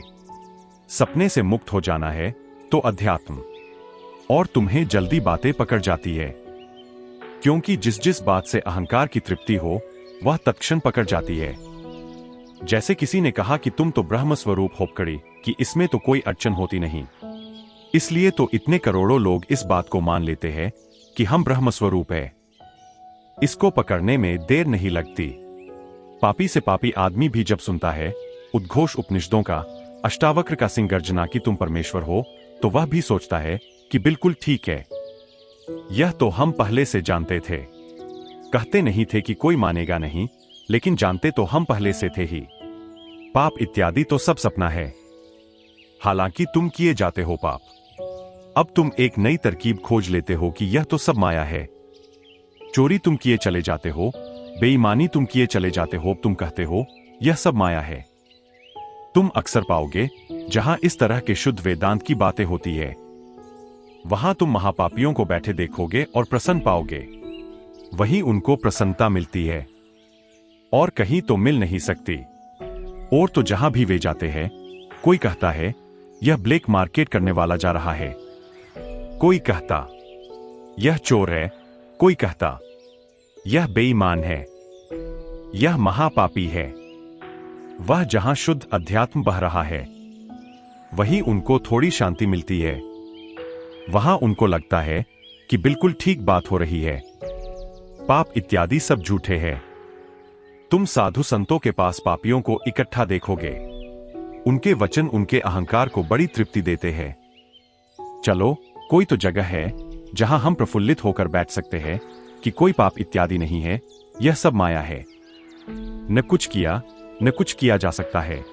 सपने से मुक्त हो जाना है तो अध्यात्म। और तुम्हें जल्दी बातें पकड़ जाती है, क्योंकि जिस जिस बात से अहंकार की तृप्ति हो वह तत्क्षण पकड़ जाती है। जैसे किसी ने कहा कि तुम तो ब्रह्म स्वरूप हो पकड़ी, कि इसमें तो कोई अड़चन होती नहीं। इसलिए तो इतने करोड़ों लोग इस बात को मान लेते हैं कि हम ब्रह्म स्वरूप है। इसको पकड़ने में देर नहीं लगती। पापी से पापी आदमी भी जब सुनता है उद्घोष उपनिषदों का, अष्टावक्र का सिंह गर्जना कि तुम परमेश्वर हो, तो वह भी सोचता है कि बिल्कुल ठीक है, यह तो हम पहले से जानते थे। कहते नहीं थे कि कोई मानेगा नहीं, लेकिन जानते तो हम पहले से थे ही। पाप इत्यादि तो सब सपना है, हालांकि तुम किए जाते हो पाप। अब तुम एक नई तरकीब खोज लेते हो कि यह तो सब माया है। चोरी तुम किए चले जाते हो, बेईमानी तुम किए चले जाते हो, तुम कहते हो यह सब माया है। तुम अक्सर पाओगे जहां इस तरह के शुद्ध वेदांत की बातें होती है, वहां तुम महापापियों को बैठे देखोगे और प्रसन्न पाओगे। वहीं उनको प्रसन्नता मिलती है और कहीं तो मिल नहीं सकती। और तो जहां भी वे जाते हैं, कोई कहता है यह ब्लैक मार्केट करने वाला जा रहा है, कोई कहता यह चोर है, कोई कहता यह बेईमान है, यह महापापी है। वह जहां शुद्ध अध्यात्म बह रहा है, वहीं उनको थोड़ी शांति मिलती है। वहां उनको लगता है कि बिल्कुल ठीक बात हो रही है। पाप इत्यादि सब झूठे हैं। तुम साधु संतों के पास पापियों को इकट्ठा देखोगे। उनके वचन उनके अहंकार को बड़ी तृप्ति देते हैं। चलो, कोई तो जगह है जहां हम प्रफुल्लित होकर बैठ सकते हैं कि कोई पाप इत्यादि नहीं है, यह सब माया है। न कुछ किया न कुछ किया जा सकता है।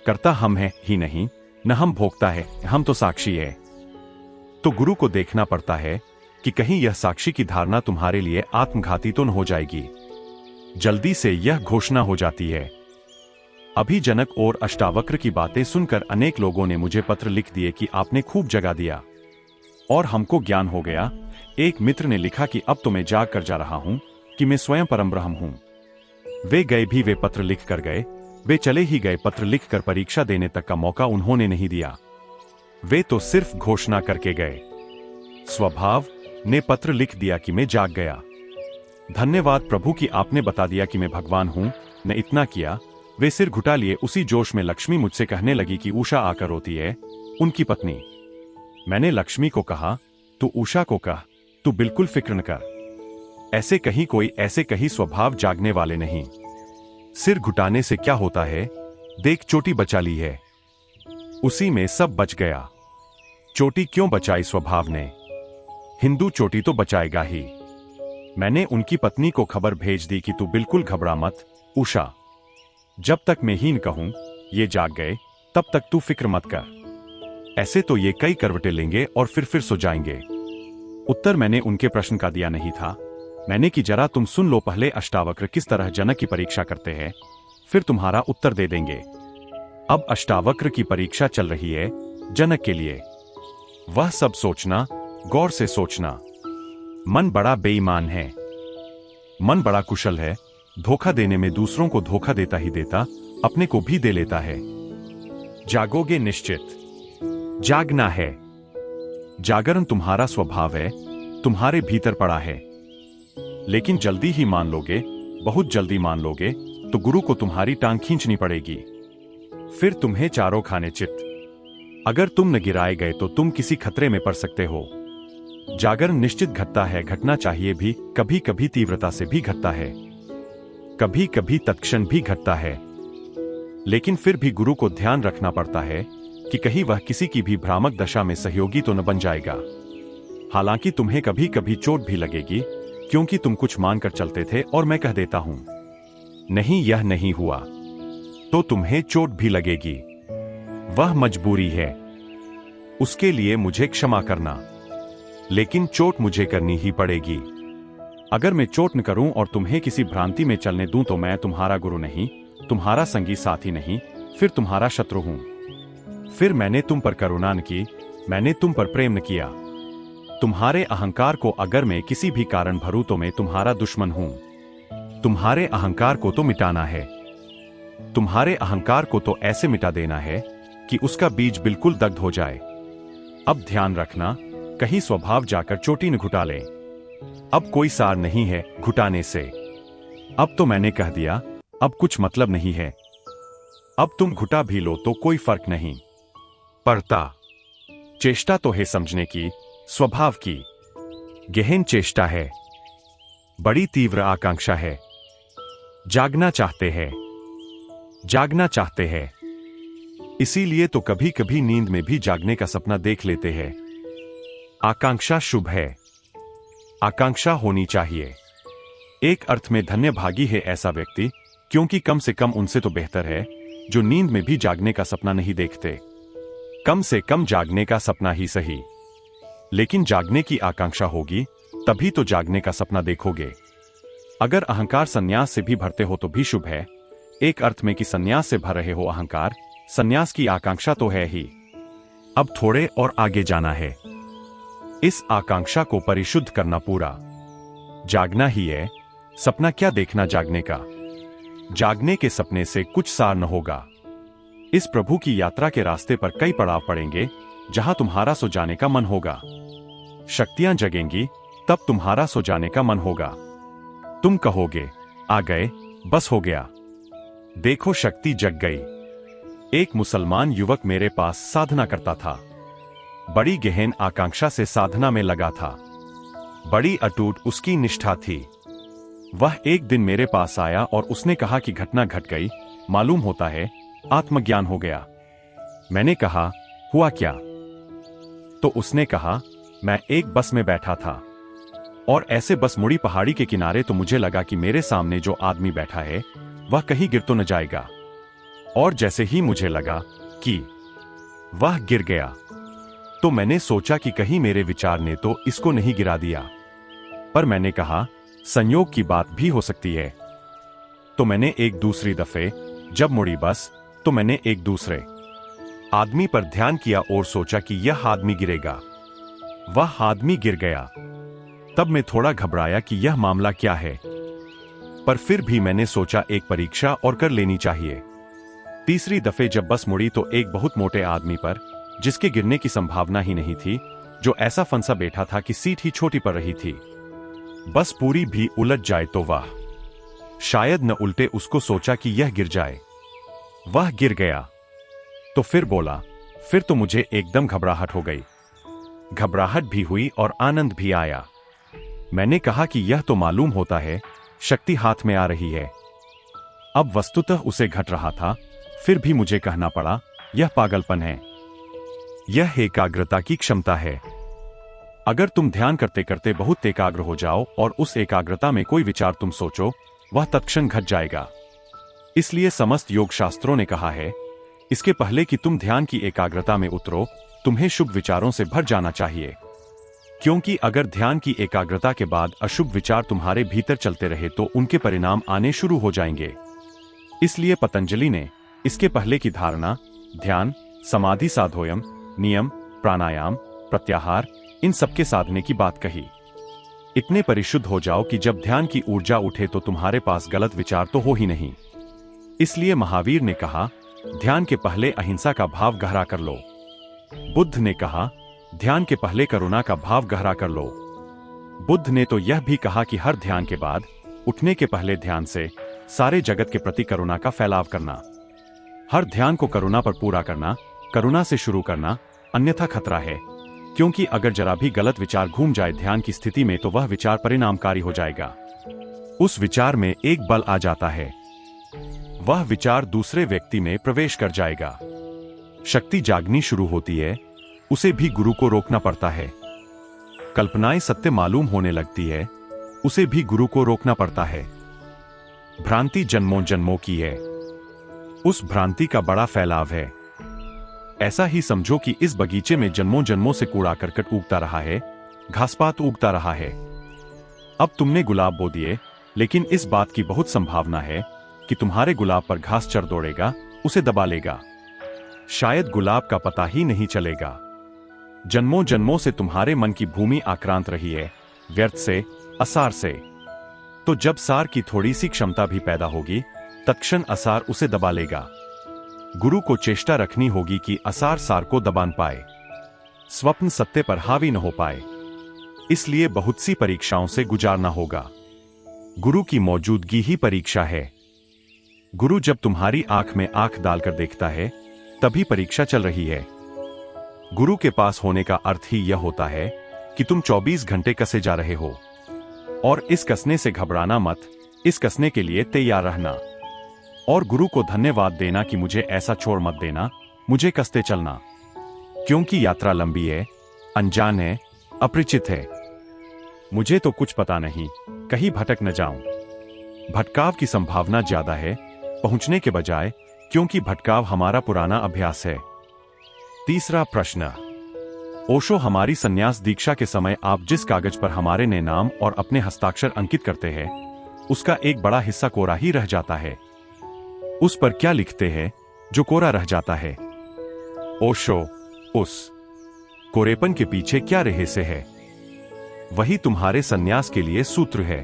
करता हम है ही नहीं, न हम भोगता है, हम तो साक्षी है। तो गुरु को देखना पड़ता है कि कहीं यह साक्षी की धारणा तुम्हारे लिए आत्मघाती तो न हो जाएगी। जल्दी से यह घोषणा हो जाती है। अभी जनक और अष्टावक्र की बातें सुनकर अनेक लोगों ने मुझे पत्र लिख दिए कि आपने खूब जगा दिया और हमको ज्ञान हो गया। एक मित्र ने लिखा कि अब तो मैं जाग कर जा रहा हूं कि मैं स्वयं परम ब्रह्म हूं। वे गए भी, वे पत्र लिख कर गए, वे चले ही गए। पत्र लिखकर परीक्षा देने तक का मौका उन्होंने नहीं दिया। वे तो सिर्फ घोषणा करके गए। स्वभाव ने पत्र लिख दिया कि मैं जाग गया। धन्यवाद प्रभु कि आपने बता दिया कि मैं भगवान हूं। न इतना किया, वे सिर घुटा लिए। उसी जोश में लक्ष्मी मुझसे कहने लगी कि उषा आकर रोती है, उनकी पत्नी। मैंने लक्ष्मी को कहा, तू उषा को कह, तू बिल्कुल फिक्र न कर। ऐसे कहीं स्वभाव जागने वाले नहीं। सिर घुटाने से क्या होता है, देख चोटी बचा ली है। उसी में सब बच गया। चोटी क्यों बचाई स्वभाव ने? हिंदू चोटी तो बचाएगा ही। मैंने उनकी पत्नी को खबर भेज दी कि तू बिल्कुल घबरा मत उषा। जब तक मैं हीन कहूं ये जाग गए, तब तक तू फिक्र मत कर। ऐसे तो ये कई करवटें लेंगे और फिर सो जाएंगे। उत्तर मैंने उनके प्रश्न का दिया नहीं था। मैंने कि जरा तुम सुन लो पहले अष्टावक्र किस तरह जनक की परीक्षा करते हैं, फिर तुम्हारा उत्तर दे देंगे। अब अष्टावक्र की परीक्षा चल रही है जनक के लिए। वह सब सोचना, गौर से सोचना। मन बड़ा बेईमान है, मन बड़ा कुशल है। धोखा देने में दूसरों को धोखा देता ही देता अपने को भी दे लेता है। जागोगे निश्चित, जागना है। जागरण तुम्हारा स्वभाव है, तुम्हारे भीतर पड़ा है। लेकिन जल्दी ही मान लोगे, बहुत जल्दी मान लोगे तो गुरु को तुम्हारी टांग खींचनी पड़ेगी। फिर तुम्हें चारों खाने चित। अगर तुम न गिराए गए तो तुम किसी खतरे में पड़ सकते हो। जागरण निश्चित घटता है, घटना चाहिए भी, कभी कभी तीव्रता से भी घटता है, कभी कभी तत्क्षण भी घटता है। लेकिन फिर भी गुरु को ध्यान रखना पड़ता है कि कहीं वह किसी की भी भ्रामक दशा में सहयोगी तो न बन जाएगा। हालांकि तुम्हें कभी कभी चोट भी लगेगी, क्योंकि तुम कुछ मानकर चलते थे और मैं कह देता हूं नहीं, यह नहीं हुआ, तो तुम्हें चोट भी लगेगी। वह मजबूरी है, उसके लिए मुझे क्षमा करना। लेकिन चोट मुझे करनी ही पड़ेगी। अगर मैं चोट न करूं और तुम्हें किसी भ्रांति में चलने दूं तो मैं तुम्हारा गुरु नहीं, तुम्हारा संगी साथी नहीं, फिर तुम्हारा शत्रु हूं। फिर मैंने तुम पर करुणा न की, मैंने तुम पर प्रेम न किया। तुम्हारे अहंकार को अगर मैं किसी भी कारण भरूं तो मैं तुम्हारा दुश्मन हूं। तुम्हारे अहंकार को तो मिटाना है, तुम्हारे अहंकार को तो ऐसे मिटा देना है कि उसका बीज बिल्कुल दग्ध हो जाए। अब ध्यान रखना, कहीं स्वभाव जाकर चोटी न घुटा ले। अब कोई सार नहीं है घुटाने से। अब तो मैंने कह दिया, अब कुछ मतलब नहीं है। अब तुम घुटा भी लो तो कोई फर्क नहीं पड़ता। चेष्टा तो है समझने की, स्वभाव की गहन चेष्टा है, बड़ी तीव्र आकांक्षा है। जागना चाहते हैं, जागना चाहते हैं। इसीलिए तो कभी कभी नींद में भी जागने का सपना देख लेते हैं। आकांक्षा शुभ है, आकांक्षा होनी चाहिए। एक अर्थ में धन्य भागी है ऐसा व्यक्ति, क्योंकि कम से कम उनसे तो बेहतर है जो नींद में भी जागने का सपना नहीं देखते। कम से कम जागने का सपना ही सही, लेकिन जागने की आकांक्षा होगी तभी तो जागने का सपना देखोगे। अगर अहंकार संन्यास से भी भरते हो तो भी शुभ है। एक अर्थ में कि संन्यास से भर रहे हो अहंकार, संन्यास की आकांक्षा तो है ही। अब थोड़े और आगे जाना है, इस आकांक्षा को परिशुद्ध करना पूरा। जागना ही है, सपना क्या देखना जागने का। जागने के सपने से कुछ सार न होगा। इस प्रभु की यात्रा के रास्ते पर कई पड़ाव पड़ेंगे जहां तुम्हारा सो जाने का मन होगा। शक्तियां जगेंगी तब तुम्हारा सो जाने का मन होगा। तुम कहोगे आ गए, बस हो गया। देखो शक्ति जग गई। एक मुसलमान युवक मेरे पास साधना करता था। बड़ी गहन आकांक्षा से साधना में लगा था, बड़ी अटूट उसकी निष्ठा थी। वह एक दिन मेरे पास आया और उसने कहा कि घटना घट गई, मालूम होता है आत्मज्ञान हो गया। मैंने कहा हुआ क्या? तो उसने कहा मैं एक बस में बैठा था और ऐसे बस मुड़ी पहाड़ी के किनारे, तो मुझे लगा कि मेरे सामने जो आदमी बैठा है वह कहीं गिर तो न जाएगा। और जैसे ही मुझे लगा कि वह गिर गया तो मैंने सोचा कि कहीं मेरे विचार ने तो इसको नहीं गिरा दिया। पर मैंने कहा संयोग की बात भी हो सकती है। तो मैंने एक दूसरी दफे जब मुड़ी बस तो मैंने एक दूसरे आदमी पर ध्यान किया और सोचा कि यह आदमी गिरेगा। वह आदमी गिर गया। तब मैं थोड़ा घबराया कि यह मामला क्या है, पर फिर भी मैंने सोचा एक परीक्षा और कर लेनी चाहिए। तीसरी दफे जब बस मुड़ी तो एक बहुत मोटे आदमी पर, जिसके गिरने की संभावना ही नहीं थी, जो ऐसा फंसा बैठा था कि सीट ही छोटी पड़ रही थी। बस पूरी भी उलट जाए तो वह शायद न उल्टे, उसको सोचा कि यह गिर जाए। वह गिर गया। तो फिर बोला, फिर तो मुझे एकदम घबराहट हो गई। घबराहट भी हुई और आनंद भी आया। मैंने कहा कि यह तो मालूम होता है, शक्ति हाथ में आ रही है। अब वस्तुतः उसे घट रहा था, फिर भी मुझे कहना पड़ा, यह पागलपन है। यह एकाग्रता की क्षमता है। अगर तुम ध्यान करते करते बहुत एकाग्र हो जाओ और उस एकाग्रता में कोई विचार तुम सोचो, वह तत्क्षण घट जाएगा। इसलिए समस्त योग शास्त्रों ने कहा है, इसके पहले कि तुम ध्यान की एकाग्रता में उतरो, तुम्हें शुभ विचारों से भर जाना चाहिए। क्योंकि अगर ध्यान की एकाग्रता के बाद अशुभ विचार तुम्हारे भीतर चलते रहे तो उनके परिणाम आने शुरू हो जाएंगे। इसलिए पतंजलि ने इसके पहले की धारणा, ध्यान, समाधि, साधोयम, नियम, प्राणायाम, प्रत्याहार, इन सबके साधने की बात कही। इतने परिशुद्ध हो जाओ कि जब ध्यान की ऊर्जा उठे तो तुम्हारे पास गलत विचार तो हो ही नहीं। इसलिए महावीर ने कहा, ध्यान के पहले अहिंसा का भाव गहरा कर लो। बुद्ध ने कहा, ध्यान के पहले करुणा का भाव गहरा कर लो। बुद्ध ने तो यह भी कहा कि हर ध्यान के बाद उठने के पहले ध्यान से सारे जगत के प्रति करुणा का फैलाव करना। हर ध्यान को करुणा पर पूरा करना, करुणा से शुरू करना, अन्यथा खतरा है। क्योंकि अगर जरा भी गलत विचार घूम जाए ध्यान की स्थिति में तो वह विचार परिणामकारी हो जाएगा। उस विचार में एक बल आ जाता है, वह विचार दूसरे व्यक्ति में प्रवेश कर जाएगा। शक्ति जागनी शुरू होती है, उसे भी गुरु को रोकना पड़ता है। कल्पनाएं सत्य मालूम होने लगती है, उसे भी गुरु को रोकना पड़ता है। भ्रांति जन्मों जन्मों की है, उस भ्रांति का बड़ा फैलाव है। ऐसा ही समझो कि इस बगीचे में जन्मों जन्मों से कूड़ा करकट उगता रहा है, घासपात उगता रहा है। अब तुमने गुलाब बो दिए, लेकिन इस बात की बहुत संभावना है कि तुम्हारे गुलाब पर घास चढ़ दौड़ेगा, उसे दबा लेगा। शायद गुलाब का पता ही नहीं चलेगा। जन्मों जन्मों से तुम्हारे मन की भूमि आक्रांत रही है, व्यर्थ से, असार से। तो जब सार की थोड़ी सी क्षमता भी पैदा होगी, तत्क्षण असार उसे दबा लेगा। गुरु को चेष्टा रखनी होगी कि असार सार को दबान पाए, स्वप्न सत्य पर हावी न हो पाए। इसलिए बहुत सी परीक्षाओं से गुजारना होगा। गुरु की मौजूदगी ही परीक्षा है। गुरु जब तुम्हारी आंख में आंख डालकर देखता है, तभी परीक्षा चल रही है। गुरु के पास होने का अर्थ ही यह होता है कि तुम 24 घंटे कसे जा रहे हो। और इस कसने से घबराना मत, इस कसने के लिए तैयार रहना। और गुरु को धन्यवाद देना कि मुझे ऐसा छोड़ मत देना, मुझे कसते चलना। क्योंकि यात्रा लंबी है, अनजान है, अपरिचित है। मुझे तो कुछ पता नहीं, कहीं भटक न जाऊं। भटकाव की संभावना ज्यादा है पहुंचने के बजाय, क्योंकि भटकाव हमारा पुराना अभ्यास है। तीसरा प्रश्न, ओशो, हमारी संन्यास दीक्षा के समय आप जिस कागज पर हमारे ने नाम और अपने हस्ताक्षर अंकित करते हैं, उसका एक बड़ा हिस्सा कोरा ही रह जाता है। उस पर क्या लिखते हैं जो कोरा रह जाता है? ओशो, उस कोरेपन के पीछे क्या रहस्य है? वही तुम्हारे संन्यास के लिए सूत्र है।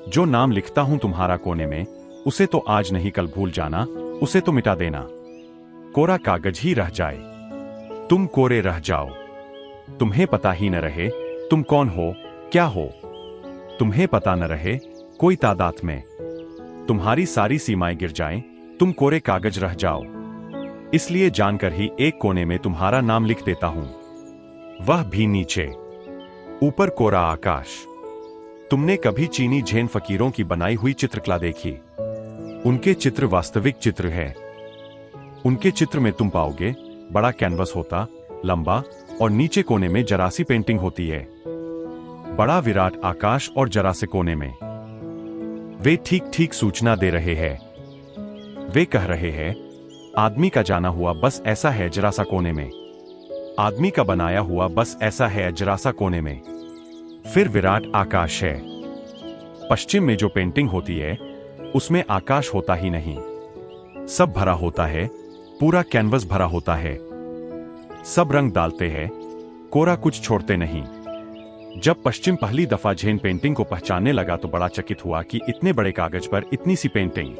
जो नाम लिखता हूं तुम्हारा कोने में, उसे तो आज नहीं कल भूल जाना, उसे तो मिटा देना। कोरा कागज ही रह जाए, तुम कोरे रह जाओ। तुम्हें पता ही न रहे तुम कौन हो, क्या हो। तुम्हें पता न रहे कोई तादाद में, तुम्हारी सारी सीमाएं गिर जाएं, तुम कोरे कागज रह जाओ। इसलिए जानकर ही एक कोने में तुम्हारा नाम लिख देता हूं, वह भी नीचे। ऊपर कोरा आकाश। तुमने कभी चीनी जैन फकीरों की बनाई हुई चित्रकला देखी? उनके चित्र वास्तविक चित्र है। उनके चित्र में तुम पाओगे बड़ा कैनवस होता, लंबा, और नीचे कोने में जरा सी पेंटिंग होती है। बड़ा विराट आकाश और जरा से कोने में। वे ठीक ठीक सूचना दे रहे हैं। वे कह रहे हैं, आदमी का जाना हुआ बस ऐसा है जरा सा कोने में। आदमी का बनाया हुआ बस ऐसा है जरा सा कोने में। फिर विराट आकाश है। पश्चिम में जो पेंटिंग होती है, उसमें आकाश होता ही नहीं। सब भरा होता है, पूरा कैनवस भरा होता है। सब रंग डालते हैं, कोरा कुछ छोड़ते नहीं। जब पश्चिम पहली दफा जैन पेंटिंग को पहचानने लगा तो बड़ा चकित हुआ कि इतने बड़े कागज पर इतनी सी पेंटिंग।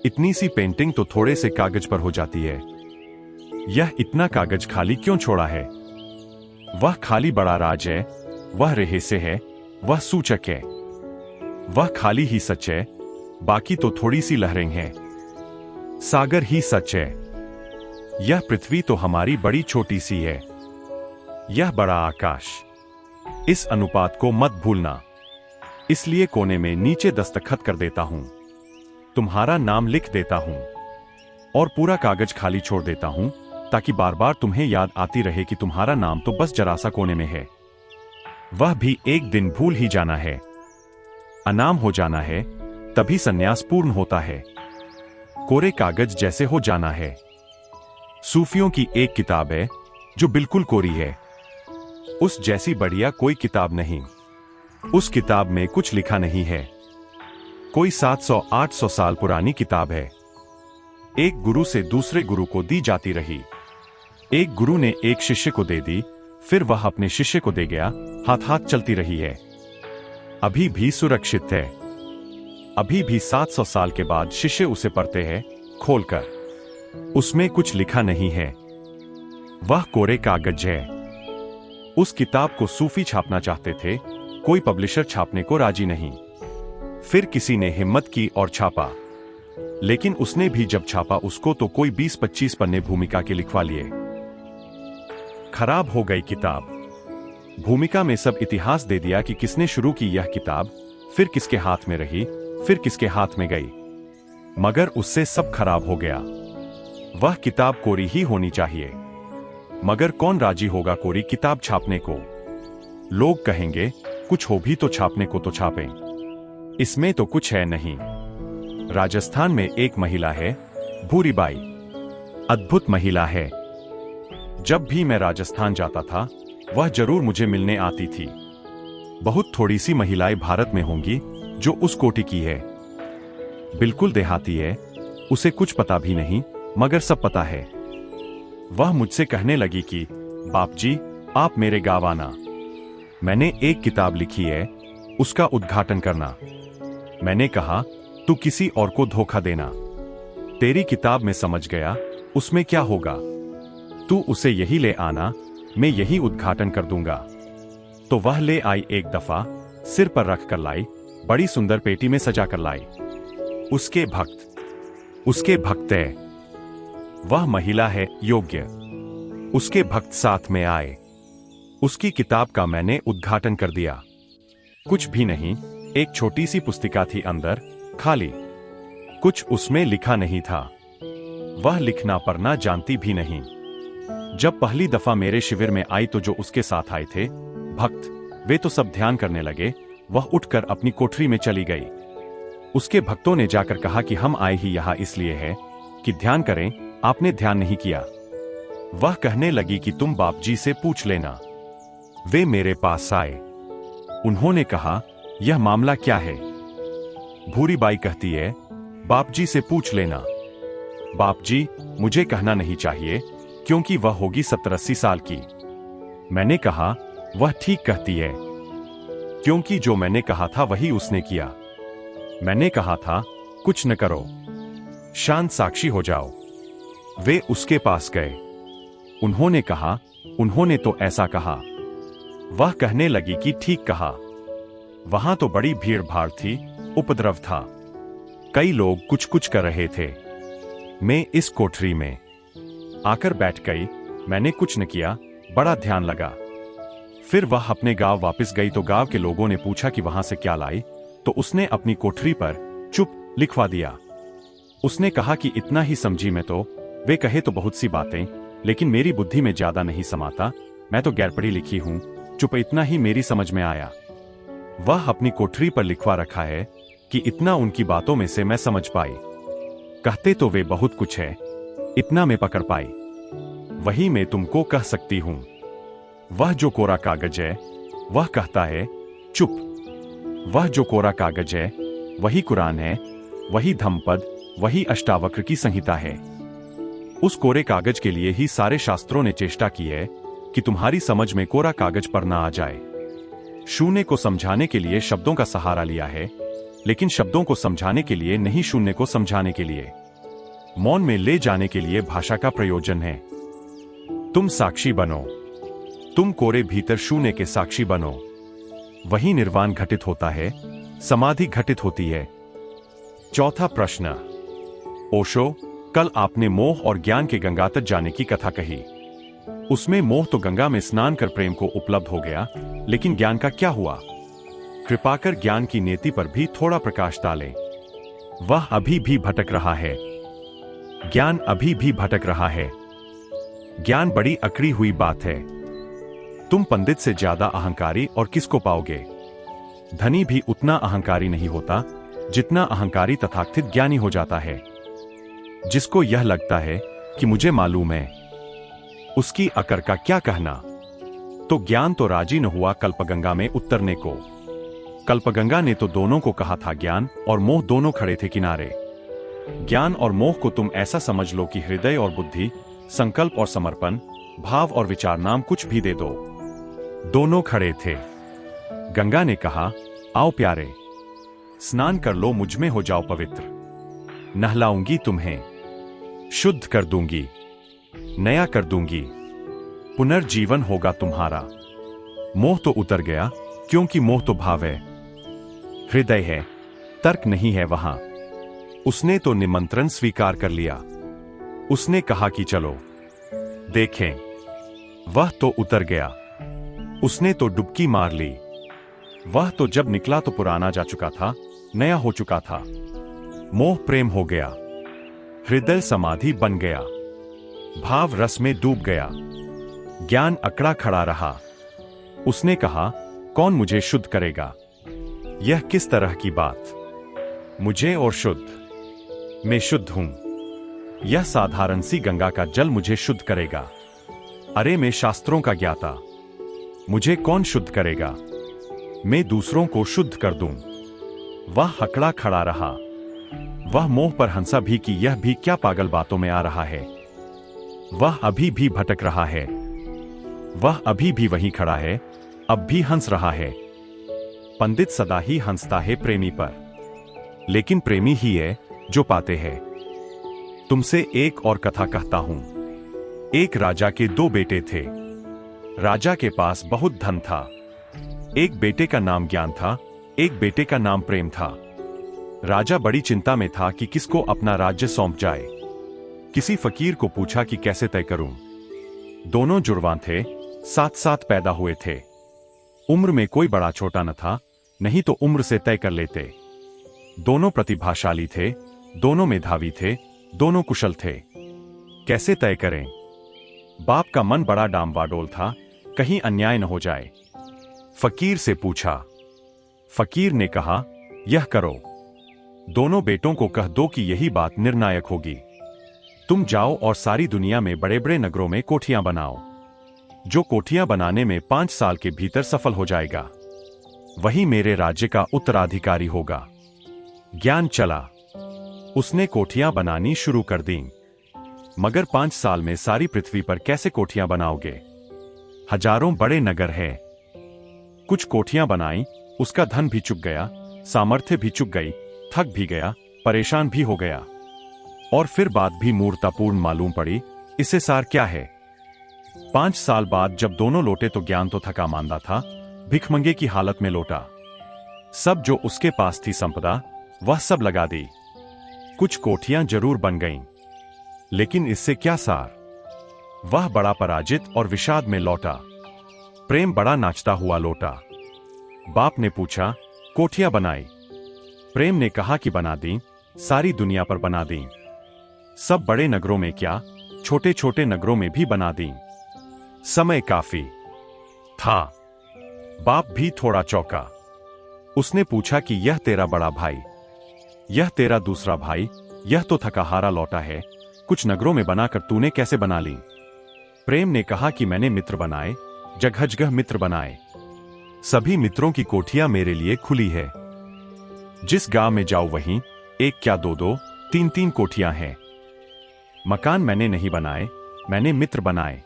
इतनी सी पेंटिंग तो थोड़े से कागज पर हो जाती है। यह इतना कागज खाली क्यों छोड़ा है? वह खाली बड़ा राज है, वह रहस्य है, वह सूचक है। वह खाली ही सच है, बाकी तो थोड़ी सी लहरें हैं। सागर ही सच है। यह पृथ्वी तो हमारी बड़ी छोटी सी है। यह बड़ा आकाश। इस अनुपात को मत भूलना। इसलिए कोने में नीचे दस्तखत कर देता हूं, तुम्हारा नाम लिख देता हूं और पूरा कागज खाली छोड़ देता हूं, ताकि बार बार तुम्हें याद आती रहे कि तुम्हारा नाम तो बस जरा सा कोने में है। वह भी एक दिन भूल ही जाना है। अनाम हो जाना है, तभी संन्यास पूर्ण होता है। कोरे कागज जैसे हो जाना है। सूफियों की एक किताब है जो बिल्कुल कोरी है। उस जैसी बढ़िया कोई किताब नहीं। उस किताब में कुछ लिखा नहीं है। कोई 700-800 साल पुरानी किताब है। एक गुरु से दूसरे गुरु को दी जाती रही। एक गुरु ने एक शिष्य को दे दी, फिर वह अपने शिष्य को दे गया। हाथ हाथ चलती रही है। अभी भी सुरक्षित है। अभी भी 700 साल के बाद शिष्य उसे पढ़ते हैं खोलकर। उसमें कुछ लिखा नहीं है। वह कोरे कागज है। उस किताब को सूफी छापना चाहते थे, कोई पब्लिशर छापने को राजी नहीं। फिर किसी ने हिम्मत की और छापा, लेकिन उसने भी जब छापा उसको तो कोई 20-25 पन्ने भूमिका के लिखवा लिए। खराब हो गई किताब। भूमिका में सब इतिहास दे दिया कि किसने शुरू की यह किताब, फिर किसके हाथ में रही, फिर किसके हाथ में गई, मगर उससे सब खराब हो गया। वह किताब कोरी ही होनी चाहिए, मगर कौन राजी होगा कोरी किताब छापने को? लोग कहेंगे कुछ हो भी तो छापने को तो छापें। इसमें तो कुछ है नहीं। राजस्थान में एक महिला है, भूरीबाई। अद्भुत महिला है। जब भी मैं राजस्थान जाता था, वह जरूर मुझे मिलने आती थी। बहुत थोड़ी सी महिलाएं भारत में होंगी जो उस कोटि की है। बिल्कुल देहाती है, उसे कुछ पता भी नहीं, मगर सब पता है। वह मुझसे कहने लगी कि बाप जी, आप मेरे गांव आना। मैंने एक किताब लिखी है, उसका उद्घाटन करना। मैंने कहा, तू किसी और को धोखा देना। तेरी किताब में समझ गया, उसमें क्या होगा। तू उसे यही ले आना, मैं यही उद्घाटन कर दूंगा। तो वह ले आई। एक दफा सिर पर रख कर लाई, बड़ी सुंदर पेटी में सजा कर लाई। उसके भक्त है। वह महिला है योग्य। उसके भक्त साथ में आए। उसकी किताब का मैंने उद्घाटन कर दिया। कुछ भी नहीं, एक छोटी सी पुस्तिका थी अंदर, खाली। कुछ उसमें लिखा नहीं था। वह लिखना पढ़ना जानती भी नहीं। जब पहली दफा मेरे शिविर में आई तो जो उसके साथ आए थे भक्त, वे तो सब ध्यान करने लगे। वह उठकर अपनी कोठरी में चली गई। उसके भक्तों ने जाकर कहा कि हम आए ही यहां इसलिए है कि ध्यान करें, आपने ध्यान नहीं किया। वह कहने लगी कि तुम बाप जी से पूछ लेना। वे मेरे पास आए। उन्होंने कहा, यह मामला क्या है? भूरीबाई कहती है, बाप जी से पूछ लेना। बाप जी, मुझे कहना नहीं चाहिए, क्योंकि वह होगी 70-80 साल की। मैंने कहा, वह ठीक कहती है, क्योंकि जो मैंने कहा था वही उसने किया। मैंने कहा था, कुछ न करो, शांत साक्षी हो जाओ। वे उसके पास गए। उन्होंने कहा, उन्होंने तो ऐसा कहा। वह कहने लगी कि ठीक कहा। वहां तो बड़ी भीड़ भाड़ थी, उपद्रव था। कई लोग कुछ कुछ कर रहे थे। मैं इस कोठरी में आकर बैठ गई। मैंने कुछ न किया, बड़ा ध्यान लगा। फिर वह अपने गांव वापस गई तो गांव के लोगों ने पूछा कि वहां से क्या लाई, तो उसने अपनी कोठरी पर चुप लिखवा दिया। उसने कहा कि इतना ही समझी मैं तो। वे कहे तो बहुत सी बातें, लेकिन मेरी बुद्धि में ज्यादा नहीं समाता। मैं तो गैर पढ़ी लिखी हूं, चुप इतना ही मेरी समझ में आया। वह अपनी कोठरी पर लिखवा रखा है कि इतना उनकी बातों में से मैं समझ पाई। कहते तो वे बहुत कुछ है, इतना मैं पकड़ पाई। वही मैं तुमको कह सकती हूं। वह जो कोरा कागज है, वह कहता है चुप। वह जो कोरा कागज है, वही कुरान है, वही धम्मपद, वही अष्टावक्र की संहिता है। उस कोरे कागज के लिए ही सारे शास्त्रों ने चेष्टा की है कि तुम्हारी समझ में कोरा कागज पर ना आ जाए। शून्य को समझाने के लिए शब्दों का सहारा लिया है, लेकिन शब्दों को समझाने के लिए नहीं, शून्य को समझाने के लिए, मौन में ले जाने के लिए भाषा का प्रयोजन है। तुम साक्षी बनो। तुम कोरे भीतर शून्य के साक्षी बनो। वही निर्वाण घटित होता है, समाधि घटित होती है। चौथा प्रश्न। ओशो, कल आपने मोह और ज्ञान के गंगा तक जाने की कथा कही। उसमें मोह तो गंगा में स्नान कर प्रेम को उपलब्ध हो गया, लेकिन ज्ञान का क्या हुआ? कृपा कर ज्ञान की नीति पर भी थोड़ा प्रकाश डालें। वह अभी भी भटक रहा है। ज्ञान अभी भी भटक रहा है। ज्ञान बड़ी अकड़ी हुई बात है। तुम पंडित से ज्यादा अहंकारी और किसको पाओगे? धनी भी उतना अहंकारी नहीं होता जितना अहंकारी तथाकथित ज्ञानी हो जाता है। जिसको यह लगता है कि मुझे मालूम है, उसकी अकड़ का क्या कहना। तो ज्ञान तो राजी न हुआ कल्पगंगा में उतरने को। कल्पगंगा ने तो दोनों को कहा था, ज्ञान और मोह दोनों खड़े थे किनारे। ज्ञान और मोह को तुम ऐसा समझ लो कि हृदय और बुद्धि, संकल्प और समर्पण, भाव और विचार नाम कुछ भी दे दो, दोनों खड़े थे। गंगा ने कहा, आओ प्यारे, स्नान कर लो, मुझ में हो जाओ पवित्र। नहलाऊंगी तुम्हें, शुद्ध कर दूंगी, नया कर दूंगी, पुनर्जीवन होगा तुम्हारा। मोह तो उतर गया, क्योंकि मोह तो भाव है, हृदय है, तर्क नहीं है वहां। उसने तो निमंत्रण स्वीकार कर लिया। उसने कहा कि चलो देखें। वह तो उतर गया। उसने तो डुबकी मार ली। वह तो जब निकला तो पुराना जा चुका था, नया हो चुका था। मोह प्रेम हो गया, हृदय समाधि बन गया, भाव रस में डूब गया, ज्ञान अकड़ा खड़ा रहा। उसने कहा, कौन मुझे शुद्ध करेगा? यह किस तरह की बात? मुझे और शुद्ध? मैं शुद्ध हूं। यह साधारण सी गंगा का जल मुझे शुद्ध करेगा? अरे मैं शास्त्रों का ज्ञाता, मुझे कौन शुद्ध करेगा? मैं दूसरों को शुद्ध कर दूं। वह अकड़ा खड़ा रहा। वह मोह पर हंसा भी कि यह भी क्या पागल बातों में आ रहा है। वह अभी भी भटक रहा है। वह अभी भी वहीं खड़ा है, अब भी हंस रहा है। पंडित सदा ही हंसता है प्रेमी पर, लेकिन प्रेमी ही है जो पाते हैं। तुमसे एक और कथा कहता हूं। एक राजा के दो बेटे थे। राजा के पास बहुत धन था। एक बेटे का नाम ज्ञान था, एक बेटे का नाम प्रेम था। राजा बड़ी चिंता में था कि किसको अपना राज्य सौंप जाए। किसी फकीर को पूछा कि कैसे तय करूं। दोनों जुड़वां थे, साथ साथ पैदा हुए थे। उम्र में कोई बड़ा छोटा न था, नहीं तो उम्र से तय कर लेते। दोनों प्रतिभाशाली थे, दोनों मेधावी थे, दोनों कुशल थे। कैसे तय करें? बाप का मन बड़ा डामाडोल था, कहीं अन्याय न हो जाए। फकीर से पूछा। फकीर ने कहा, यह करो, दोनों बेटों को कह दो कि यही बात निर्णायक होगी। तुम जाओ और सारी दुनिया में बड़े बड़े नगरों में कोठियां बनाओ। जो कोठियां बनाने में 5 साल के भीतर सफल हो जाएगा, वही मेरे राज्य का उत्तराधिकारी होगा। ज्ञान चला। उसने कोठियां बनानी शुरू कर दी। मगर 5 साल में सारी पृथ्वी पर कैसे कोठियां बनाओगे? हजारों बड़े नगर हैं। कुछ कोठियां बनाई, उसका धन भी चुक गया, सामर्थ्य भी चुक गई, थक भी गया, परेशान भी हो गया। और फिर बात भी मूर्तापूर्ण मालूम पड़ी। इससे सार क्या है? 5 साल बाद जब दोनों लौटे तो ज्ञान तो थका मांदा था, भिखमंगे की हालत में लौटा। सब जो उसके पास थी संपदा, वह सब लगा दी। कुछ कोठियां जरूर बन गईं, लेकिन इससे क्या सार? वह बड़ा पराजित और विषाद में लौटा। प्रेम बड़ा नाचता हुआ लौटा। बाप ने पूछा, कोठियां बनाई? प्रेम ने कहा कि बना दी, सारी दुनिया पर बना दी। सब बड़े नगरों में क्या, छोटे छोटे नगरों में भी बना दी। समय काफी था। बाप भी थोड़ा चौंका। उसने पूछा कि यह तेरा बड़ा भाई, यह तेरा दूसरा भाई, यह तो थका हारा लौटा है, कुछ नगरों में बनाकर तूने कैसे बना ली? प्रेम ने कहा कि मैंने मित्र बनाए, जगह जगह मित्र बनाए। सभी मित्रों की कोठियां मेरे लिए खुली है। जिस गांव में जाऊं वहीं एक क्या, 2-2, 3-3 कोठियां हैं। मकान मैंने नहीं बनाए, मैंने मित्र बनाए।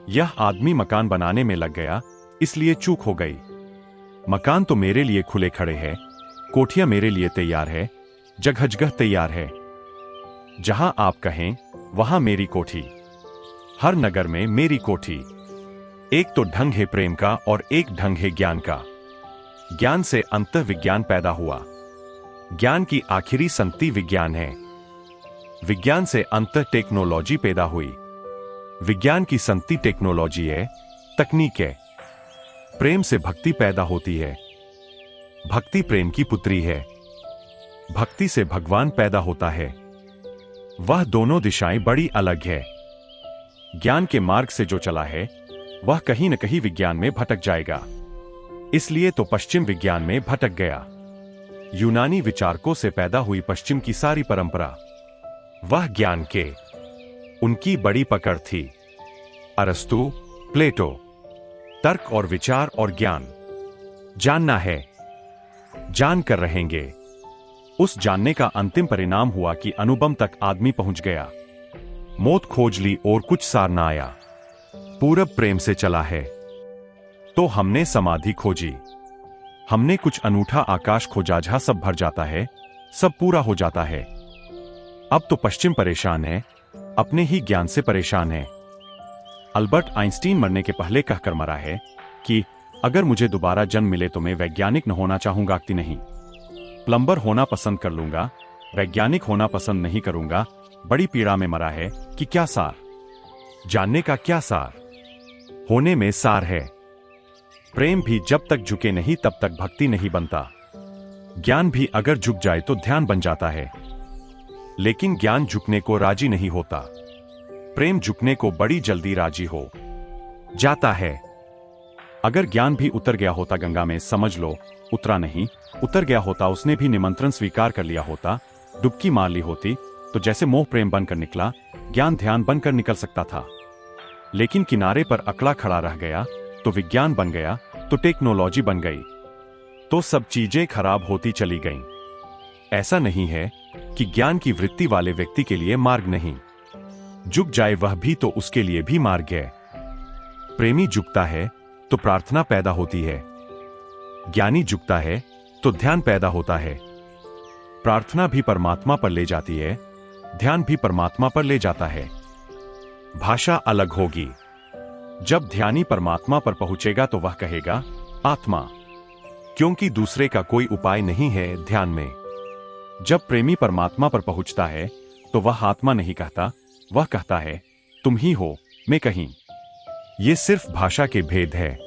यह आदमी मकान बनाने में लग गया, इसलिए चूक हो गई। मकान तो मेरे लिए खुले खड़े हैं, कोठियां मेरे लिए तैयार है, जगह जगह तैयार है। जहां आप कहें वहां मेरी कोठी, हर नगर में मेरी कोठी। एक तो ढंग है प्रेम का और एक ढंग है ज्ञान का। ज्ञान से अंतः विज्ञान पैदा हुआ। ज्ञान की आखिरी संगति विज्ञान है। विज्ञान से अंतः टेक्नोलॉजी पैदा हुई। विज्ञान की संगति टेक्नोलॉजी है, तकनीक है। प्रेम से भक्ति पैदा होती है। भक्ति प्रेम की पुत्री है। भक्ति से भगवान पैदा होता है। वह दोनों दिशाएं बड़ी अलग है। ज्ञान के मार्ग से जो चला है वह कहीं न कहीं विज्ञान में भटक जाएगा। इसलिए तो पश्चिम विज्ञान में भटक गया। यूनानी विचारकों से पैदा हुई पश्चिम की सारी परंपरा, वह ज्ञान के उनकी बड़ी पकड़ थी। अरस्तु, प्लेटो, तर्क और विचार और ज्ञान। जानना है, जान कर रहेंगे। उस जानने का अंतिम परिणाम हुआ कि अनुबंध तक आदमी पहुंच गया। मौत खोज ली और कुछ सार ना आया। पूरब प्रेम से चला है तो हमने समाधि खोजी। हमने कुछ अनूठा आकाश खोजा जहां सब भर जाता है, सब पूरा हो जाता है। अब तो पश्चिम परेशान है, अपने ही ज्ञान से परेशान है। अल्बर्ट आइंस्टीन मरने के पहले कहकर मरा है कि अगर मुझे दोबारा जन्म मिले तो मैं वैज्ञानिक न होना चाहूंगा कि नहीं, प्लम्बर होना पसंद कर लूंगा, वैज्ञानिक होना पसंद नहीं करूंगा। बड़ी पीड़ा में मरा है कि क्या सार, जानने का क्या सार, होने में सार है। प्रेम भी जब तक झुके नहीं तब तक भक्ति नहीं बनता। ज्ञान भी अगर झुक जाए तो ध्यान बन जाता है, लेकिन ज्ञान झुकने को राजी नहीं होता। प्रेम झुकने को बड़ी जल्दी राजी हो जाता है। अगर ज्ञान भी उतर गया होता गंगा में, समझ लो उतरा नहीं, उतर गया होता, उसने भी निमंत्रण स्वीकार कर लिया होता, डुबकी मार ली होती, तो जैसे मोह प्रेम बनकर निकला, ज्ञान ध्यान बनकर निकल सकता था। लेकिन किनारे पर अकड़ा खड़ा रह गया, तो विज्ञान बन गया, तो टेक्नोलॉजी बन गई, तो सब चीजें खराब होती चली गईं। ऐसा नहीं है कि ज्ञान की वृत्ति वाले व्यक्ति के लिए मार्ग नहीं, झुक जाए वह भी तो उसके लिए भी मार्ग है। प्रेमी झुकता है तो प्रार्थना पैदा होती है, ज्ञानी झुकता है तो ध्यान पैदा होता है। प्रार्थना भी परमात्मा पर ले जाती है, ध्यान भी परमात्मा पर ले जाता है। भाषा अलग होगी। जब ध्यानी परमात्मा पर पहुंचेगा तो वह कहेगा आत्मा, क्योंकि दूसरे का कोई उपाय नहीं है ध्यान में। जब प्रेमी परमात्मा पर पहुंचता है तो वह आत्मा नहीं कहता, वह कहता है तुम ही हो, मैं कहीं। ये सिर्फ भाषा के भेद है।